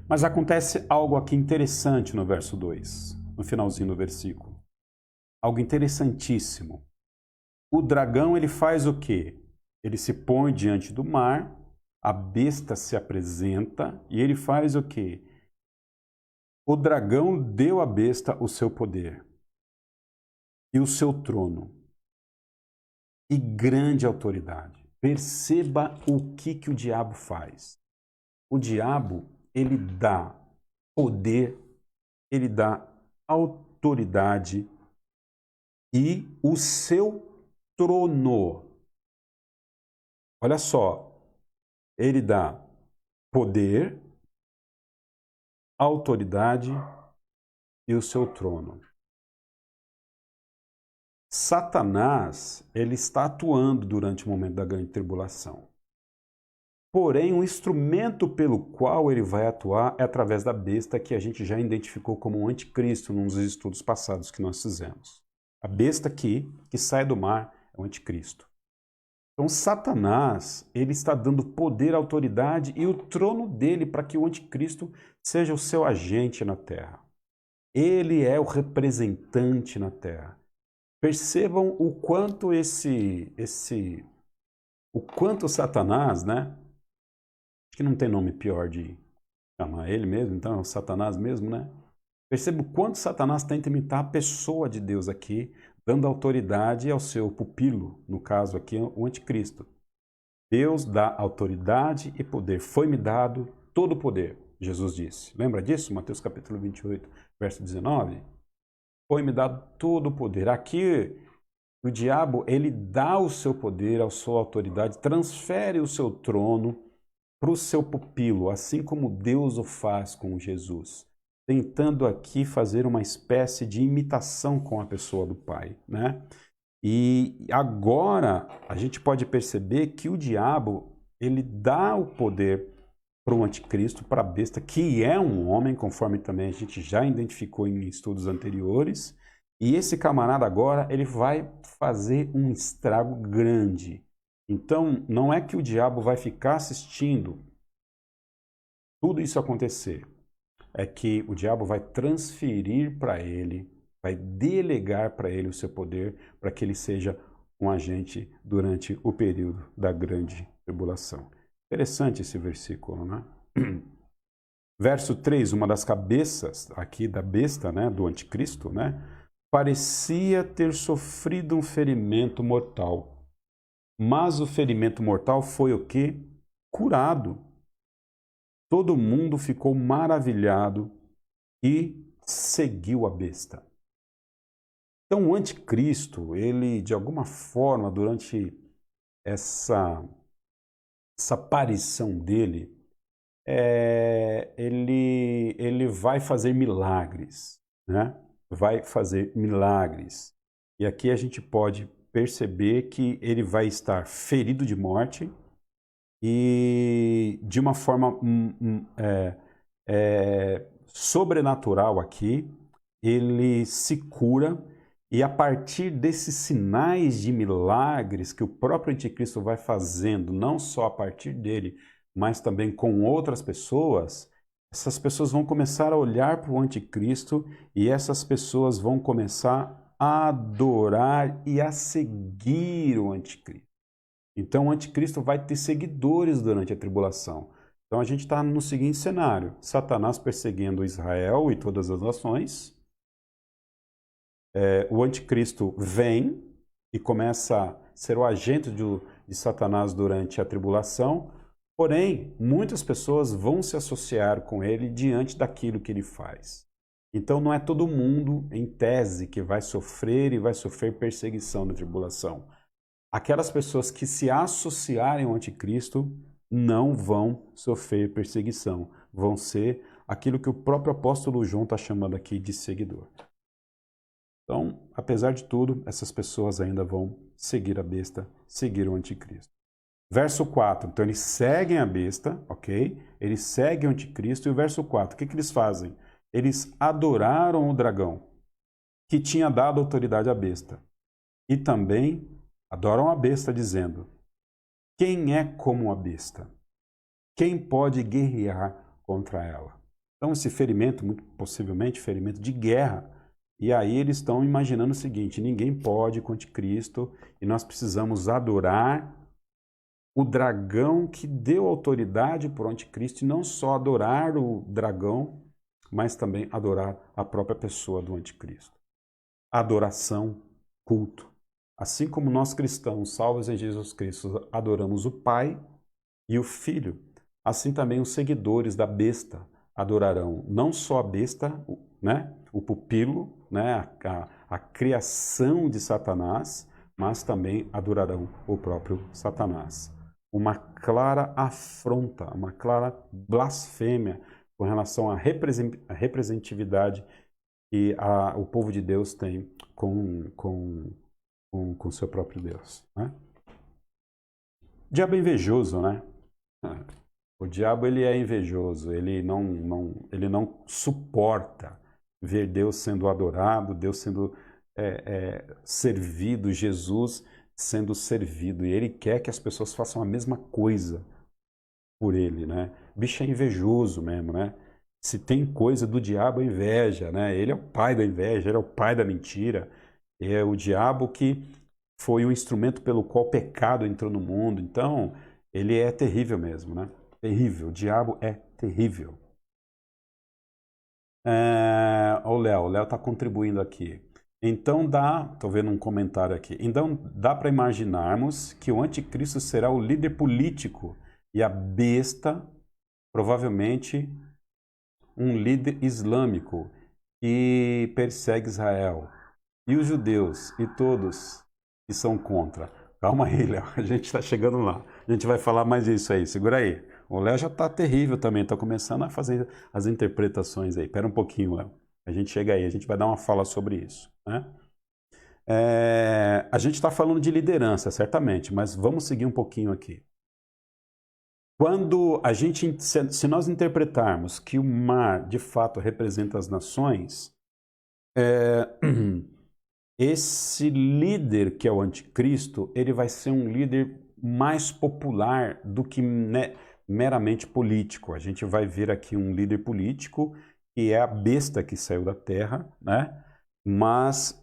Mas acontece algo aqui interessante no verso 2, no finalzinho do versículo. Algo interessantíssimo. o dragão ele faz o quê? Ele se põe diante do mar, a besta se apresenta e ele faz o quê? O dragão deu à besta o seu poder e o seu trono e grande autoridade. Perceba o que o diabo faz. O diabo, ele dá poder, ele dá autoridade e o seu trono. Olha só, ele dá poder, autoridade e o seu trono. Satanás, ele está atuando durante o momento da grande tribulação. Porém, o instrumento pelo qual ele vai atuar é através da besta que a gente já identificou como o anticristo nos estudos passados que nós fizemos. A besta que sai do mar é o anticristo. Então, Satanás, ele está dando poder, autoridade e o trono dele para que o anticristo seja o seu agente na terra. Ele é o representante na terra. Percebam o quanto o quanto Satanás, né? Acho que não tem nome pior de chamar ele mesmo, então é o Satanás mesmo, né? Perceba o quanto Satanás tenta imitar a pessoa de Deus aqui, dando autoridade ao seu pupilo, no caso aqui, o anticristo. Deus dá autoridade e poder. Foi-me dado todo o poder, Jesus disse. Lembra disso? Mateus capítulo 28, verso 19. Foi-me dado todo o poder. Aqui, o diabo, ele dá o seu poder, a sua autoridade, transfere o seu trono para o seu pupilo, assim como Deus o faz com Jesus, tentando aqui fazer uma espécie de imitação com a pessoa do Pai, né? E agora a gente pode perceber que o diabo, ele dá o poder para o anticristo, para a besta, que é um homem, conforme também a gente já identificou em estudos anteriores. E esse camarada agora, ele vai fazer um estrago grande. Então, não é que o diabo vai ficar assistindo tudo isso acontecer. É que o diabo vai transferir para ele, vai delegar para ele o seu poder, para que ele seja um agente durante o período da grande tribulação. Interessante esse versículo, né? Verso 3, uma das cabeças aqui da besta, né, do anticristo, né, parecia ter sofrido um ferimento mortal. Mas o ferimento mortal foi o quê? Curado. Todo mundo ficou maravilhado e seguiu a besta. Então o anticristo, ele de alguma forma, durante essa aparição dele, ele vai fazer milagres, né? Vai fazer milagres. E aqui a gente pode perceber que ele vai estar ferido de morte e de uma forma sobrenatural aqui, ele se cura e a partir desses sinais de milagres que o próprio anticristo vai fazendo, não só a partir dele, mas também com outras pessoas, essas pessoas vão começar a olhar para o anticristo e essas pessoas vão começar a adorar e a seguir o anticristo. Então o anticristo vai ter seguidores durante a tribulação. Então a gente está no seguinte cenário: Satanás perseguindo Israel e todas as nações. O anticristo vem e começa a ser o agente de Satanás durante a tribulação. Porém, muitas pessoas vão se associar com ele diante daquilo que ele faz. Então não é todo mundo, em tese, que vai sofrer e vai sofrer perseguição na tribulação. Aquelas pessoas que se associarem ao anticristo não vão sofrer perseguição. Vão ser aquilo que o próprio apóstolo João está chamando aqui de seguidor. Então, apesar de tudo, essas pessoas ainda vão seguir a besta, seguir o anticristo. Verso 4, então eles seguem a besta, ok? Eles seguem o anticristo. E o verso 4, o que eles fazem? Eles adoraram o dragão, que tinha dado autoridade à besta. E também adoram a besta, dizendo: quem é como a besta? Quem pode guerrear contra ela? Então esse ferimento, muito possivelmente ferimento de guerra, E aí eles estão imaginando o seguinte: ninguém pode com o anticristo e nós precisamos adorar o dragão que deu autoridade para o anticristo, e não só adorar o dragão, mas também adorar a própria pessoa do anticristo. Adoração, culto. Assim como nós cristãos, salvos em Jesus Cristo, adoramos o Pai e o Filho, assim também os seguidores da besta adorarão não só a besta, né, o pupilo, né, a criação de Satanás, mas também adorarão o próprio Satanás. Uma clara afronta, uma clara blasfêmia com relação à representatividade que o povo de Deus tem com seu próprio Deus. Né? O diabo é invejoso, né? O diabo ele é invejoso, ele não suporta ver Deus sendo adorado, Deus sendo servido, Jesus sendo servido, e ele quer que as pessoas façam a mesma coisa por ele, né? O bicho é invejoso mesmo, né? Se tem coisa do diabo, é inveja, né? Ele é o pai da inveja, ele é o pai da mentira. É o diabo que foi o instrumento pelo qual o pecado entrou no mundo. Então, ele é terrível mesmo, né? Terrível. O diabo é terrível. O Léo está contribuindo aqui. Então estou vendo um comentário aqui. Então dá para imaginarmos que o anticristo será o líder político e a besta, provavelmente, um líder islâmico que persegue Israel. E os judeus e todos que são contra. Calma aí, Léo, a gente está chegando lá. A gente vai falar mais disso aí, segura aí. O Léo já está terrível também, está começando a fazer as interpretações aí. Espera um pouquinho, Léo. A gente chega aí, a gente vai dar uma fala sobre isso. Né? A gente está falando de liderança, certamente, mas vamos seguir um pouquinho aqui. Quando a gente, se nós interpretarmos que o mar de fato representa as nações, esse líder que é o anticristo, ele vai ser um líder mais popular do que meramente político. A gente vai ver aqui um líder político que é a besta que saiu da terra, né? Mas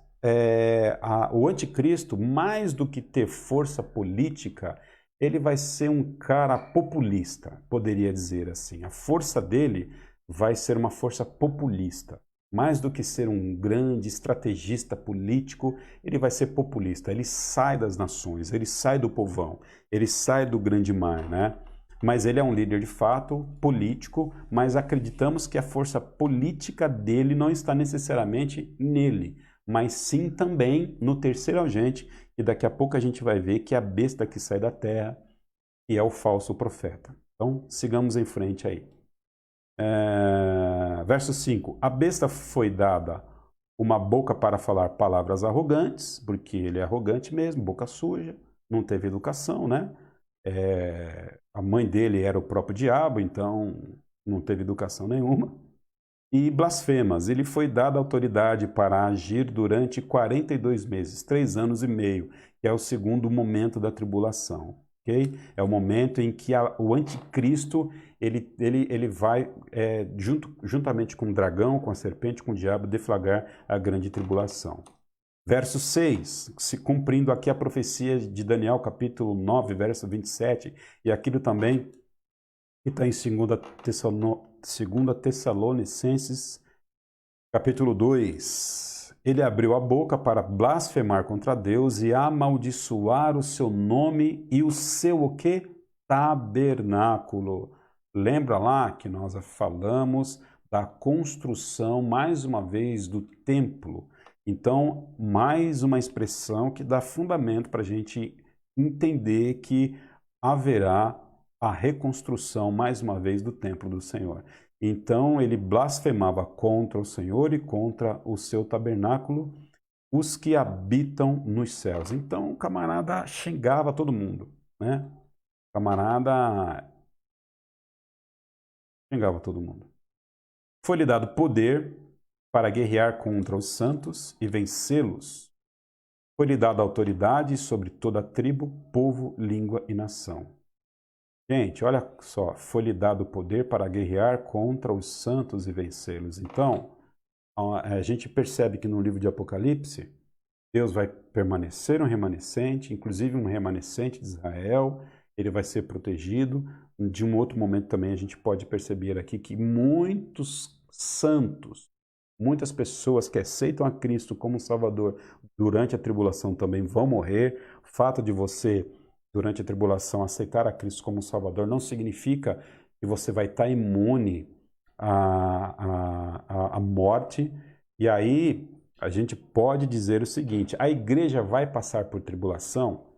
o anticristo, mais do que ter força política, ele vai ser um cara populista, poderia dizer assim. A força dele vai ser uma força populista. Mais do que ser um grande estrategista político, ele vai ser populista. Ele sai das nações, ele sai do povão, ele sai do grande mar, né? Mas ele é um líder de fato, político, mas acreditamos que a força política dele não está necessariamente nele, mas sim também no terceiro agente, e daqui a pouco a gente vai ver que é a besta que sai da terra, e é o falso profeta. Então, sigamos em frente aí. Verso 5. A besta foi dada uma boca para falar palavras arrogantes, porque ele é arrogante mesmo, boca suja, não teve educação, né? A mãe dele era o próprio diabo, então não teve educação nenhuma. E blasfemas, ele foi dado autoridade para agir durante 42 meses, 3 anos e meio, que é o segundo momento da tribulação. Okay? É o momento em que o anticristo ele vai, juntamente com o dragão, com a serpente, com o diabo, deflagrar a grande tribulação. Verso 6, se cumprindo aqui a profecia de Daniel, capítulo 9, verso 27, e aquilo também que está em 2 Tessalonicenses, capítulo 2. Ele abriu a boca para blasfemar contra Deus e amaldiçoar o seu nome e o seu o quê? Tabernáculo. Lembra lá que nós falamos da construção, mais uma vez, do templo. Então, mais uma expressão que dá fundamento para a gente entender que haverá a reconstrução, mais uma vez, do templo do Senhor. Então, ele blasfemava contra o Senhor e contra o seu tabernáculo, os que habitam nos céus. Então, o camarada xingava todo mundo, né? O camarada xingava todo mundo. Foi-lhe dado poder para guerrear contra os santos e vencê-los. Foi-lhe dada autoridade sobre toda tribo, povo, língua e nação. Gente, olha só, foi-lhe dado poder para guerrear contra os santos e vencê-los. Então, A gente percebe que no livro de Apocalipse, Deus vai permanecer um remanescente, inclusive um remanescente de Israel, ele vai ser protegido. De um outro momento também a gente pode perceber aqui que muitos santos, muitas pessoas que aceitam a Cristo como Salvador durante a tribulação também vão morrer. O fato de você, durante a tribulação, aceitar a Cristo como Salvador não significa que você vai estar imune à morte. E aí a gente pode dizer o seguinte: a igreja vai passar por tribulação?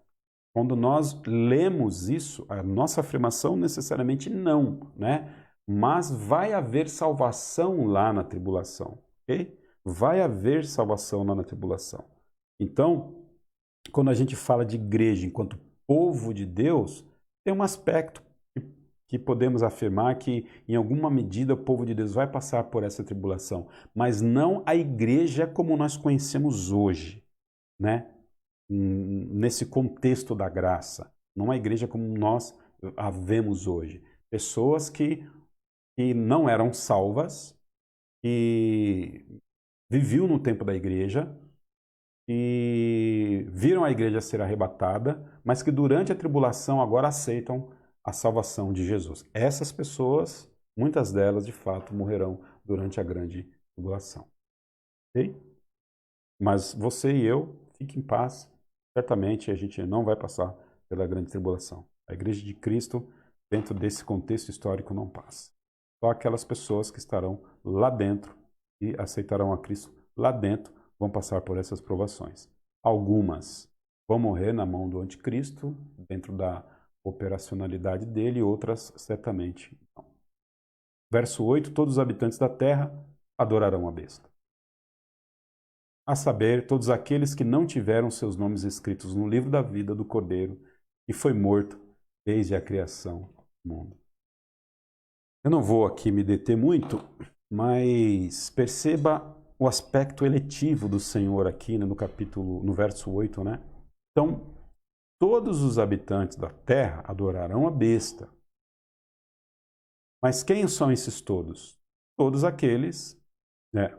Quando nós lemos isso, a nossa afirmação necessariamente não, né? Mas vai haver salvação lá na tribulação, ok? Vai haver salvação lá na tribulação. Então, quando a gente fala de igreja enquanto povo de Deus, tem um aspecto que podemos afirmar que, em alguma medida, o povo de Deus vai passar por essa tribulação, mas não a igreja como nós conhecemos hoje, né? Nesse contexto da graça, não a igreja como nós a vemos hoje. Pessoas que não eram salvas, que viviam no tempo da igreja, e viram a igreja ser arrebatada, mas que durante a tribulação agora aceitam a salvação de Jesus. Essas pessoas, muitas delas de fato morrerão durante a grande tribulação. Ok? Mas você e eu, fique em paz. Certamente a gente não vai passar pela grande tribulação. A igreja de Cristo, dentro desse contexto histórico, não passa. Só aquelas pessoas que estarão lá dentro e aceitarão a Cristo lá dentro vão passar por essas provações. Algumas vão morrer na mão do anticristo, dentro da operacionalidade dele, outras certamente não. Verso 8: todos os habitantes da terra adorarão a besta. A saber, todos aqueles que não tiveram seus nomes escritos no livro da vida do Cordeiro, que foi morto desde a criação do mundo. Eu não vou aqui me deter muito, mas perceba o aspecto eletivo do Senhor aqui, né, no verso 8, né? Então, todos os habitantes da terra adorarão a besta. Mas quem são esses todos? Todos aqueles, né?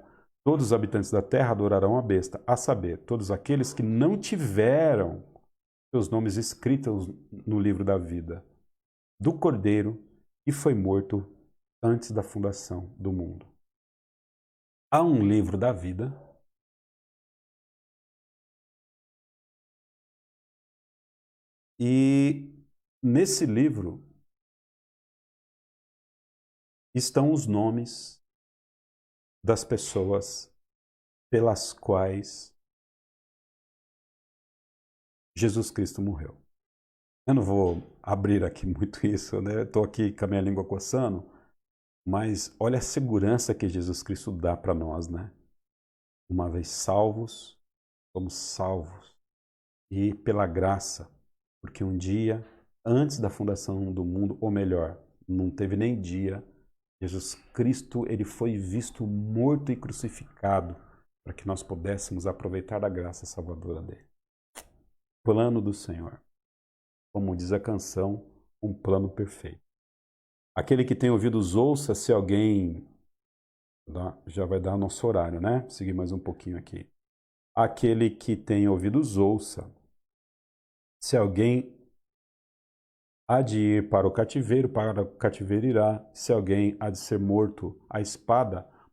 Todos os habitantes da terra adorarão a besta, a saber, todos aqueles que não tiveram seus nomes escritos no livro da vida do Cordeiro, que foi morto antes da fundação do mundo. Há um livro da vida e nesse livro estão os nomes das pessoas pelas quais Jesus Cristo morreu. Eu não vou abrir aqui muito isso, né? Estou aqui com a minha língua coçando, mas olha a segurança que Jesus Cristo dá para nós, né? Uma vez salvos, somos salvos. E pela graça, porque um dia, antes da fundação do mundo, ou melhor, não teve nem dia, Jesus Cristo, ele foi visto morto e crucificado para que nós pudéssemos aproveitar a graça salvadora dele. Plano do Senhor. Como diz a canção, um plano perfeito. Aquele que tem ouvidos ouça, se alguém... Já vai dar nosso horário, né? Vou seguir mais um pouquinho aqui. Aquele que tem ouvidos ouça, se alguém há de ir para o cativeiro irá. Se alguém há de ser morto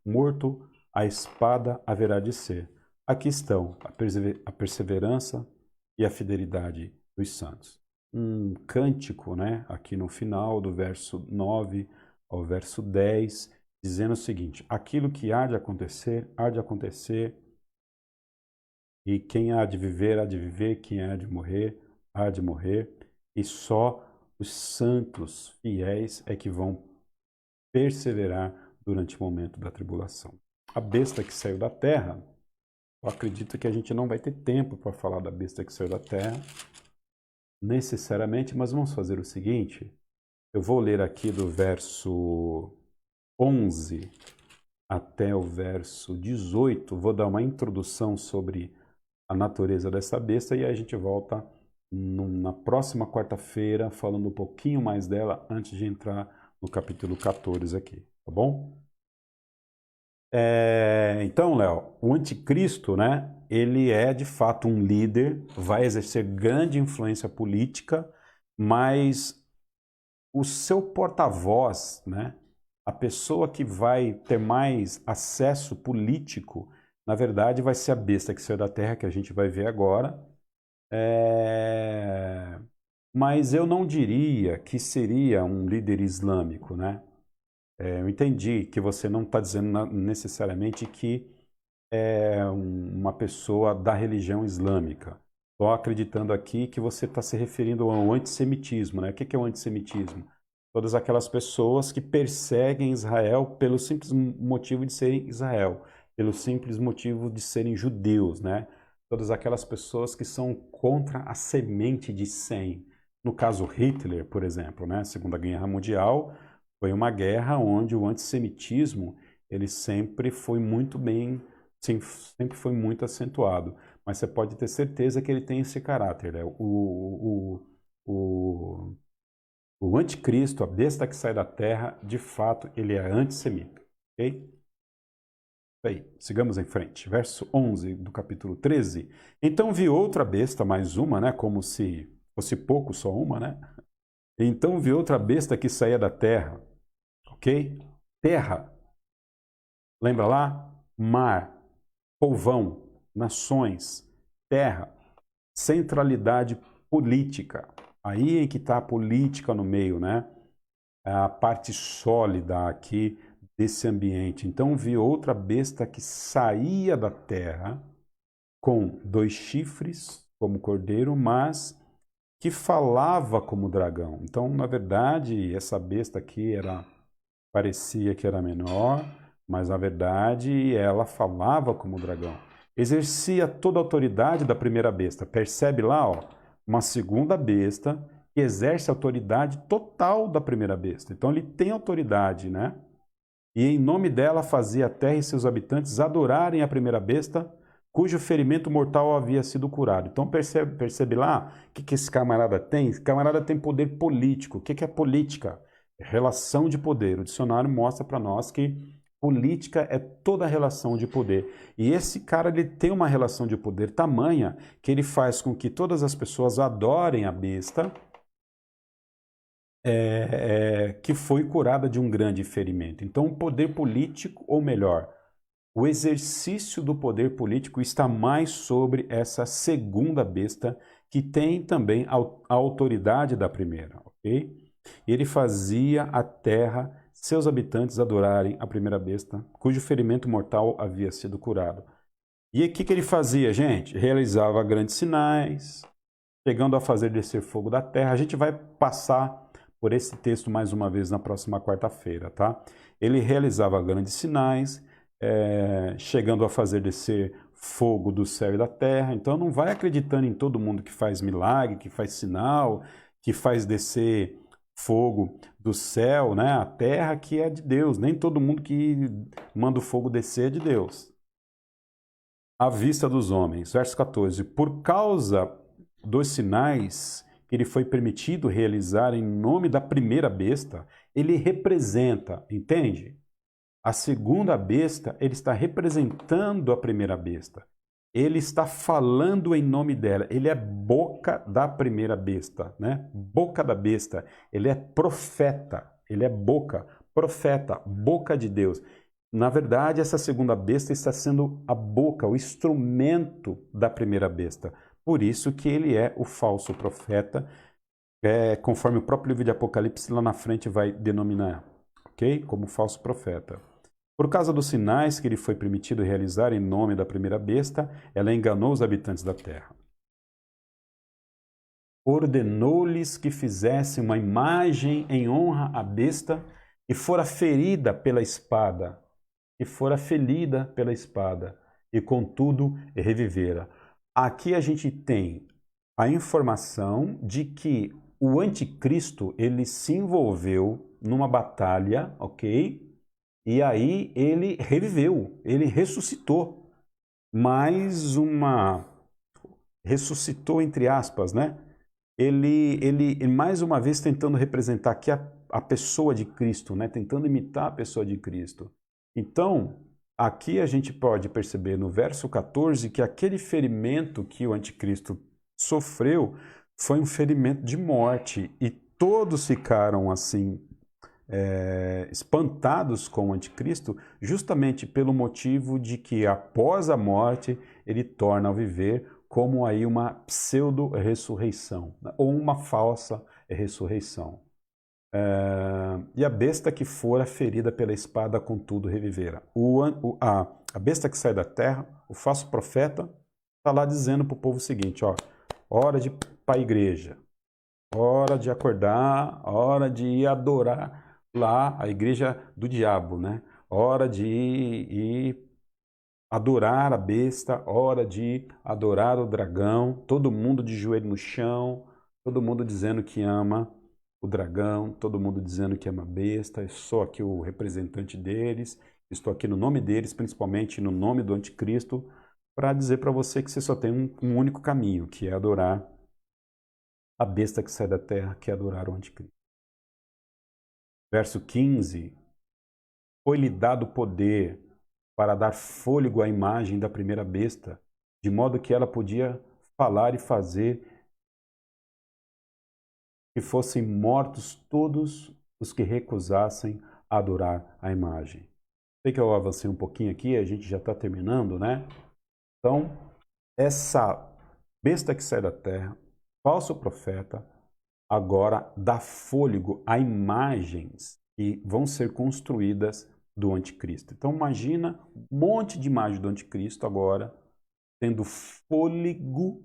morto a espada haverá de ser. Aqui estão a perseverança e a fidelidade dos santos. Um cântico, né, aqui no final do verso 9 ao verso 10, dizendo o seguinte: aquilo que há de acontecer, e quem há de viver, quem há de morrer, e só os santos fiéis é que vão perseverar durante o momento da tribulação. A besta que saiu da terra, eu acredito que a gente não vai ter tempo para falar da besta que saiu da terra, necessariamente, mas vamos fazer o seguinte: eu vou ler aqui do verso 11 até o verso 18, vou dar uma introdução sobre a natureza dessa besta e aí a gente volta na próxima quarta-feira falando um pouquinho mais dela antes de entrar no capítulo 14 aqui, tá bom? Então, Léo, o anticristo, né, ele é de fato um líder, vai exercer grande influência política, mas o seu porta-voz, né, a pessoa que vai ter mais acesso político, na verdade vai ser a besta que saiu da terra, que a gente vai ver agora. Mas eu não diria que seria um líder islâmico, né? Eu entendi que você não está dizendo necessariamente que é uma pessoa da religião islâmica. Estou acreditando aqui que você está se referindo ao antissemitismo, né? O que é o antissemitismo? Todas aquelas pessoas que perseguem Israel pelo simples motivo de serem Israel, pelo simples motivo de serem judeus, né? Todas aquelas pessoas que são contra a semente de Sem. No caso Hitler, por exemplo, né? Segunda Guerra Mundial foi uma guerra onde o antissemitismo ele sempre foi muito bem, sempre foi muito acentuado. Mas você pode ter certeza que ele tem esse caráter, né? O anticristo, a besta que sai da terra, de fato, ele é antissemita. Ok? Bem, sigamos em frente. Verso 11 do capítulo 13. Então vi outra besta, mais uma, né? Como se fosse pouco, só uma, né? Então vi outra besta que saía da terra. Ok? Terra. Lembra lá? Mar, povão, nações, terra, centralidade política. Aí é que está a política no meio, né? A parte sólida aqui desse ambiente. Então vi outra besta que saía da terra com 2 chifres, como cordeiro, mas que falava como dragão. Então, na verdade, essa besta aqui parecia que era menor, mas na verdade ela falava como dragão. Exercia toda a autoridade da primeira besta. Percebe lá, ó, uma segunda besta que exerce a autoridade total da primeira besta. Então ele tem autoridade, né? E em nome dela fazia a terra e seus habitantes adorarem a primeira besta, cujo ferimento mortal havia sido curado. Então percebe lá o que esse camarada tem? Esse camarada tem poder político. O que é política? Relação de poder. O dicionário mostra para nós que política é toda a relação de poder. E esse cara ele tem uma relação de poder tamanha que ele faz com que todas as pessoas adorem a besta que foi curada de um grande ferimento. Então, o poder político, ou melhor, o exercício do poder político está mais sobre essa segunda besta, que tem também a autoridade da primeira, ok? E ele fazia a terra, seus habitantes adorarem a primeira besta, cujo ferimento mortal havia sido curado. E o que ele fazia, gente? Realizava grandes sinais, chegando a fazer descer fogo da terra. A gente vai passar por esse texto mais uma vez na próxima quarta-feira, tá? Ele realizava grandes sinais, chegando a fazer descer fogo do céu e da terra. Então não vai acreditando em todo mundo que faz milagre, que faz sinal, que faz descer fogo do céu, né? A terra que é de Deus. Nem todo mundo que manda o fogo descer é de Deus. À vista dos homens. Verso 14. Por causa dos sinais que ele foi permitido realizar em nome da primeira besta, ele representa, entende? A segunda besta, ele está representando a primeira besta. Ele está falando em nome dela. Ele é boca da primeira besta, né? Boca da besta. Ele é profeta. Ele é boca, profeta, boca de Deus. Na verdade, essa segunda besta está sendo a boca, o instrumento da primeira besta. Por isso que ele é o falso profeta, conforme o próprio livro de Apocalipse lá na frente vai denominar, ok? Como falso profeta. Por causa dos sinais que lhe foi permitido realizar em nome da primeira besta, ela enganou os habitantes da terra. Ordenou-lhes que fizessem uma imagem em honra à besta e fora ferida pela espada, e contudo revivera. Aqui a gente tem a informação de que o anticristo ele se envolveu numa batalha, ok? E aí ele reviveu, ele ressuscitou. Ressuscitou entre aspas, né? Ele mais uma vez tentando representar aqui a pessoa de Cristo, né? Tentando imitar a pessoa de Cristo. Então, Aqui a gente pode perceber no verso 14 que aquele ferimento que o anticristo sofreu foi um ferimento de morte e todos ficaram assim espantados com o anticristo justamente pelo motivo de que após a morte ele torna a viver como aí uma pseudo-ressurreição, né? Ou uma falsa ressurreição. E a besta que fora ferida pela espada, contudo, revivera. A besta que sai da terra, o falso profeta, está lá dizendo para o povo o seguinte, ó, hora de ir para a igreja, hora de acordar, hora de ir adorar lá a igreja do diabo, né? Hora de ir adorar a besta, hora de adorar o dragão, todo mundo de joelho no chão, todo mundo dizendo que ama o dragão, todo mundo dizendo que ama a besta, eu sou aqui o representante deles, estou aqui no nome deles, principalmente no nome do anticristo, para dizer para você que você só tem um único caminho, que é adorar a besta que sai da terra, que é adorar o anticristo. Verso 15, foi-lhe dado poder para dar fôlego à imagem da primeira besta, de modo que ela podia falar e fazer que fossem mortos todos os que recusassem adorar a imagem. Sei que eu avancei um pouquinho aqui, a gente já está terminando, né? Então, essa besta que sai da terra, falso profeta, agora dá fôlego a imagens que vão ser construídas do anticristo. Então imagina um monte de imagem do anticristo agora tendo fôlego,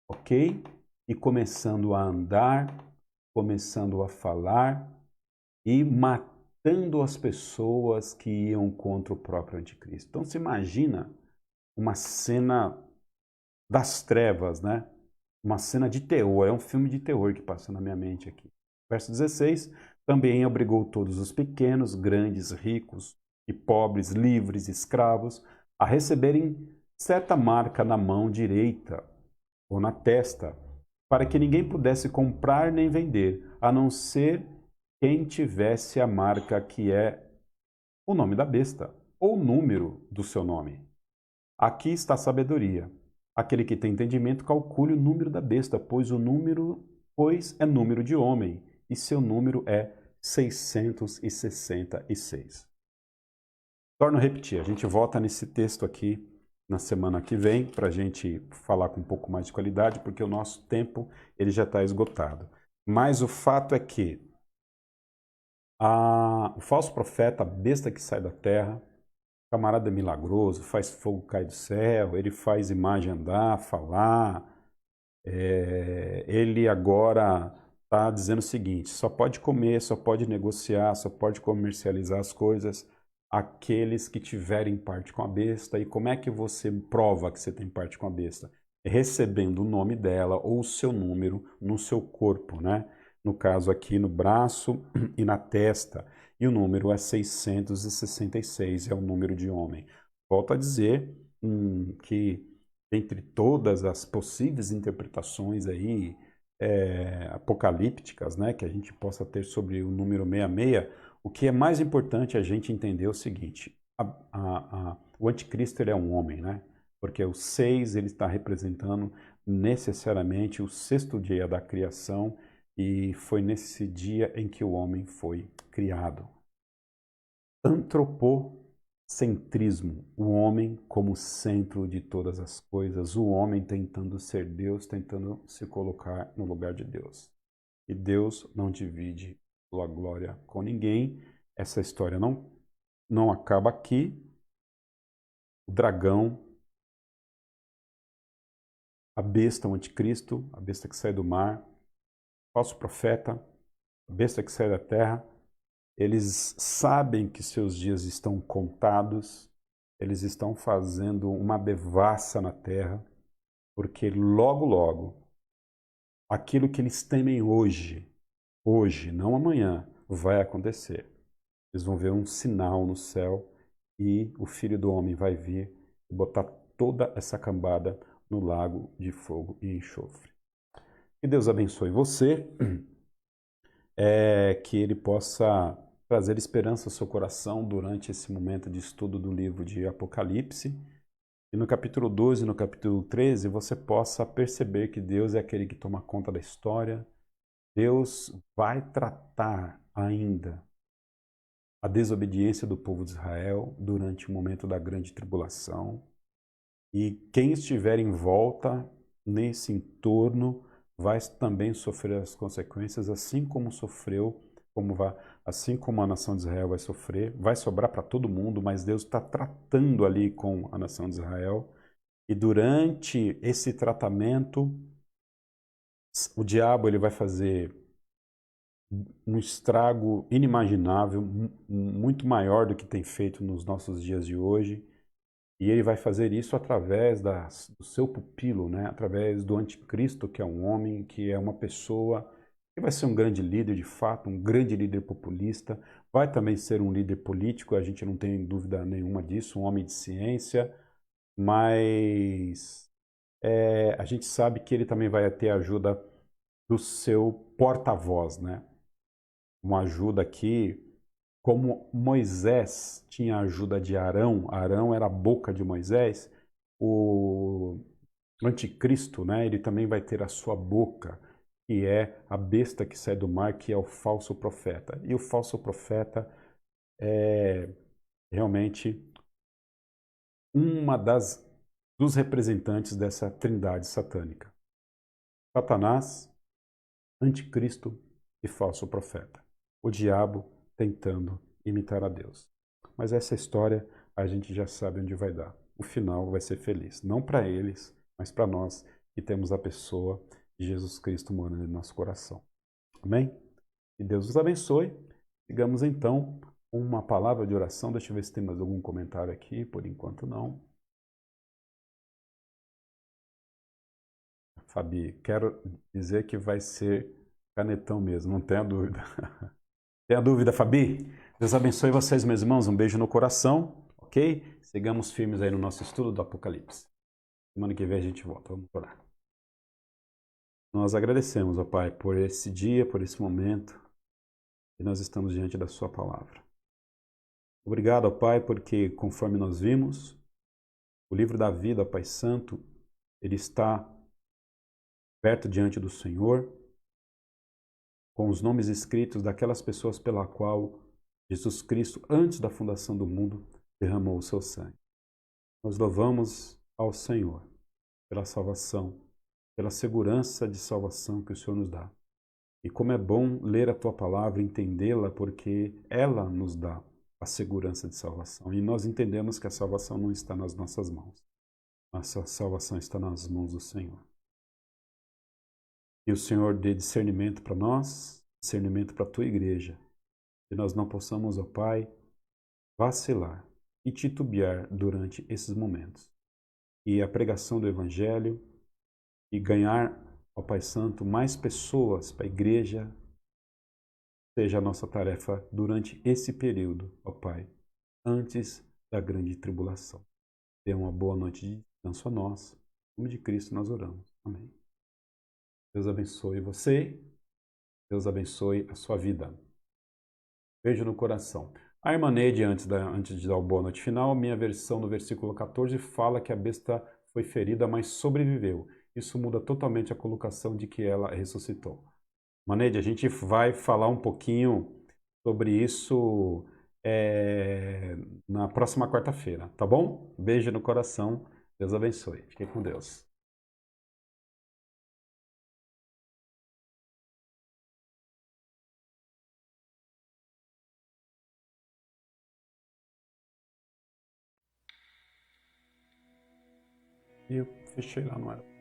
ok? E começando a andar, começando a falar e matando as pessoas que iam contra o próprio anticristo. Então se imagina uma cena das trevas, né? Uma cena de terror, é um filme de terror que passa na minha mente aqui. Verso 16, também obrigou todos os pequenos, grandes, ricos e pobres, livres, escravos, a receberem certa marca na mão direita ou na testa, para que ninguém pudesse comprar nem vender, a não ser quem tivesse a marca que é o nome da besta, ou o número do seu nome. Aqui está a sabedoria. Aquele que tem entendimento calcule o número da besta, pois é número de homem, e seu número é 666. Torno a repetir, a gente volta nesse texto aqui na semana que vem, para a gente falar com um pouco mais de qualidade, porque o nosso tempo ele já está esgotado. Mas o fato é que o falso profeta, a besta que sai da terra, camarada milagroso, faz fogo cair do céu, ele faz imagem andar, falar. Ele agora está dizendo o seguinte, só pode comer, só pode negociar, só pode comercializar as coisas aqueles que tiverem parte com a besta. E como é que você prova que você tem parte com a besta? Recebendo o nome dela ou o seu número no seu corpo, né? No caso aqui no braço e na testa. E o número é 666, é o número de homem. Volto a dizer que entre todas as possíveis interpretações aí apocalípticas, né, que a gente possa ter sobre o número 66, o que é mais importante a gente entender é o seguinte, o anticristo ele é um homem, né? Porque o 6 ele está representando necessariamente o sexto dia da criação e foi nesse dia em que o homem foi criado. Antropocentrismo, o homem como centro de todas as coisas, o homem tentando ser Deus, tentando se colocar no lugar de Deus. E Deus não divide sua glória com ninguém. Essa história não acaba aqui. O dragão, a besta, o anticristo, a besta que sai do mar, o falso profeta, a besta que sai da terra, eles sabem que seus dias estão contados, eles estão fazendo uma devassa na terra, porque logo, logo, aquilo que eles temem hoje, não amanhã, vai acontecer. Eles vão ver um sinal no céu e o Filho do Homem vai vir e botar toda essa cambada no lago de fogo e enxofre. Que Deus abençoe você, que Ele possa trazer esperança ao seu coração durante esse momento de estudo do livro de Apocalipse. E no capítulo 12 e no capítulo 13 você possa perceber que Deus é aquele que toma conta da história. Deus vai tratar ainda a desobediência do povo de Israel durante o momento da grande tribulação. E quem estiver em volta, nesse entorno, vai também sofrer as consequências, assim como sofreu, assim como a nação de Israel vai sofrer. Vai sobrar para todo mundo, mas Deus está tratando ali com a nação de Israel. E durante esse tratamento, o diabo ele vai fazer um estrago inimaginável, muito maior do que tem feito nos nossos dias de hoje. E ele vai fazer isso através do seu pupilo, né? Através do anticristo, que é um homem, que é uma pessoa que vai ser um grande líder de fato, um grande líder populista, vai também ser um líder político, a gente não tem dúvida nenhuma disso, um homem de ciência, mas a gente sabe que ele também vai ter a ajuda do seu porta-voz, né? Uma ajuda aqui, como Moisés tinha a ajuda de Arão, Arão era a boca de Moisés, o anticristo, né, ele também vai ter a sua boca, que é a besta que sai do mar, que é o falso profeta. E o falso profeta é realmente dos representantes dessa trindade satânica. Satanás, anticristo e falso profeta. O diabo tentando imitar a Deus. Mas essa história a gente já sabe onde vai dar. O final vai ser feliz. Não para eles, mas para nós que temos a pessoa de Jesus Cristo morando em nosso coração. Amém? Que Deus os abençoe. Sigamos então uma palavra de oração. Deixa eu ver se tem mais algum comentário aqui. Por enquanto não. Fabi, quero dizer que vai ser canetão mesmo, não tenha dúvida. Tenha dúvida, Fabi? Deus abençoe vocês, meus irmãos. Um beijo no coração, ok? Sigamos firmes aí no nosso estudo do Apocalipse. Semana que vem a gente volta. Vamos orar. Nós agradecemos, ó Pai, por esse dia, por esse momento que nós estamos diante da Sua palavra. Obrigado, ó Pai, porque conforme nós vimos, o livro da vida, ó Pai Santo, ele está perto diante do Senhor, com os nomes escritos daquelas pessoas pela qual Jesus Cristo, antes da fundação do mundo, derramou o seu sangue. Nós louvamos ao Senhor pela salvação, pela segurança de salvação que o Senhor nos dá. E como é bom ler a Tua palavra, entendê-la, porque ela nos dá a segurança de salvação. E nós entendemos que a salvação não está nas nossas mãos. A salvação está nas mãos do Senhor. Que o Senhor dê discernimento para nós, discernimento para a Tua igreja. Que nós não possamos, ó Pai, vacilar e titubear durante esses momentos. E a pregação do Evangelho e ganhar, ó Pai Santo, mais pessoas para a igreja seja a nossa tarefa durante esse período, ó Pai, antes da grande tribulação. Dê uma boa noite de descanso a nós. Em nome de Cristo nós oramos. Amém. Deus abençoe você. Deus abençoe a sua vida. Beijo no coração. A irmã Neide, antes de dar o boa noite final, minha versão no versículo 14 fala que a besta foi ferida, mas sobreviveu. Isso muda totalmente a colocação de que ela ressuscitou. Irmã Neide, a gente vai falar um pouquinho sobre isso na próxima quarta-feira, tá bom? Beijo no coração. Deus abençoe. Fique com Deus. E eu fechei lá, não era?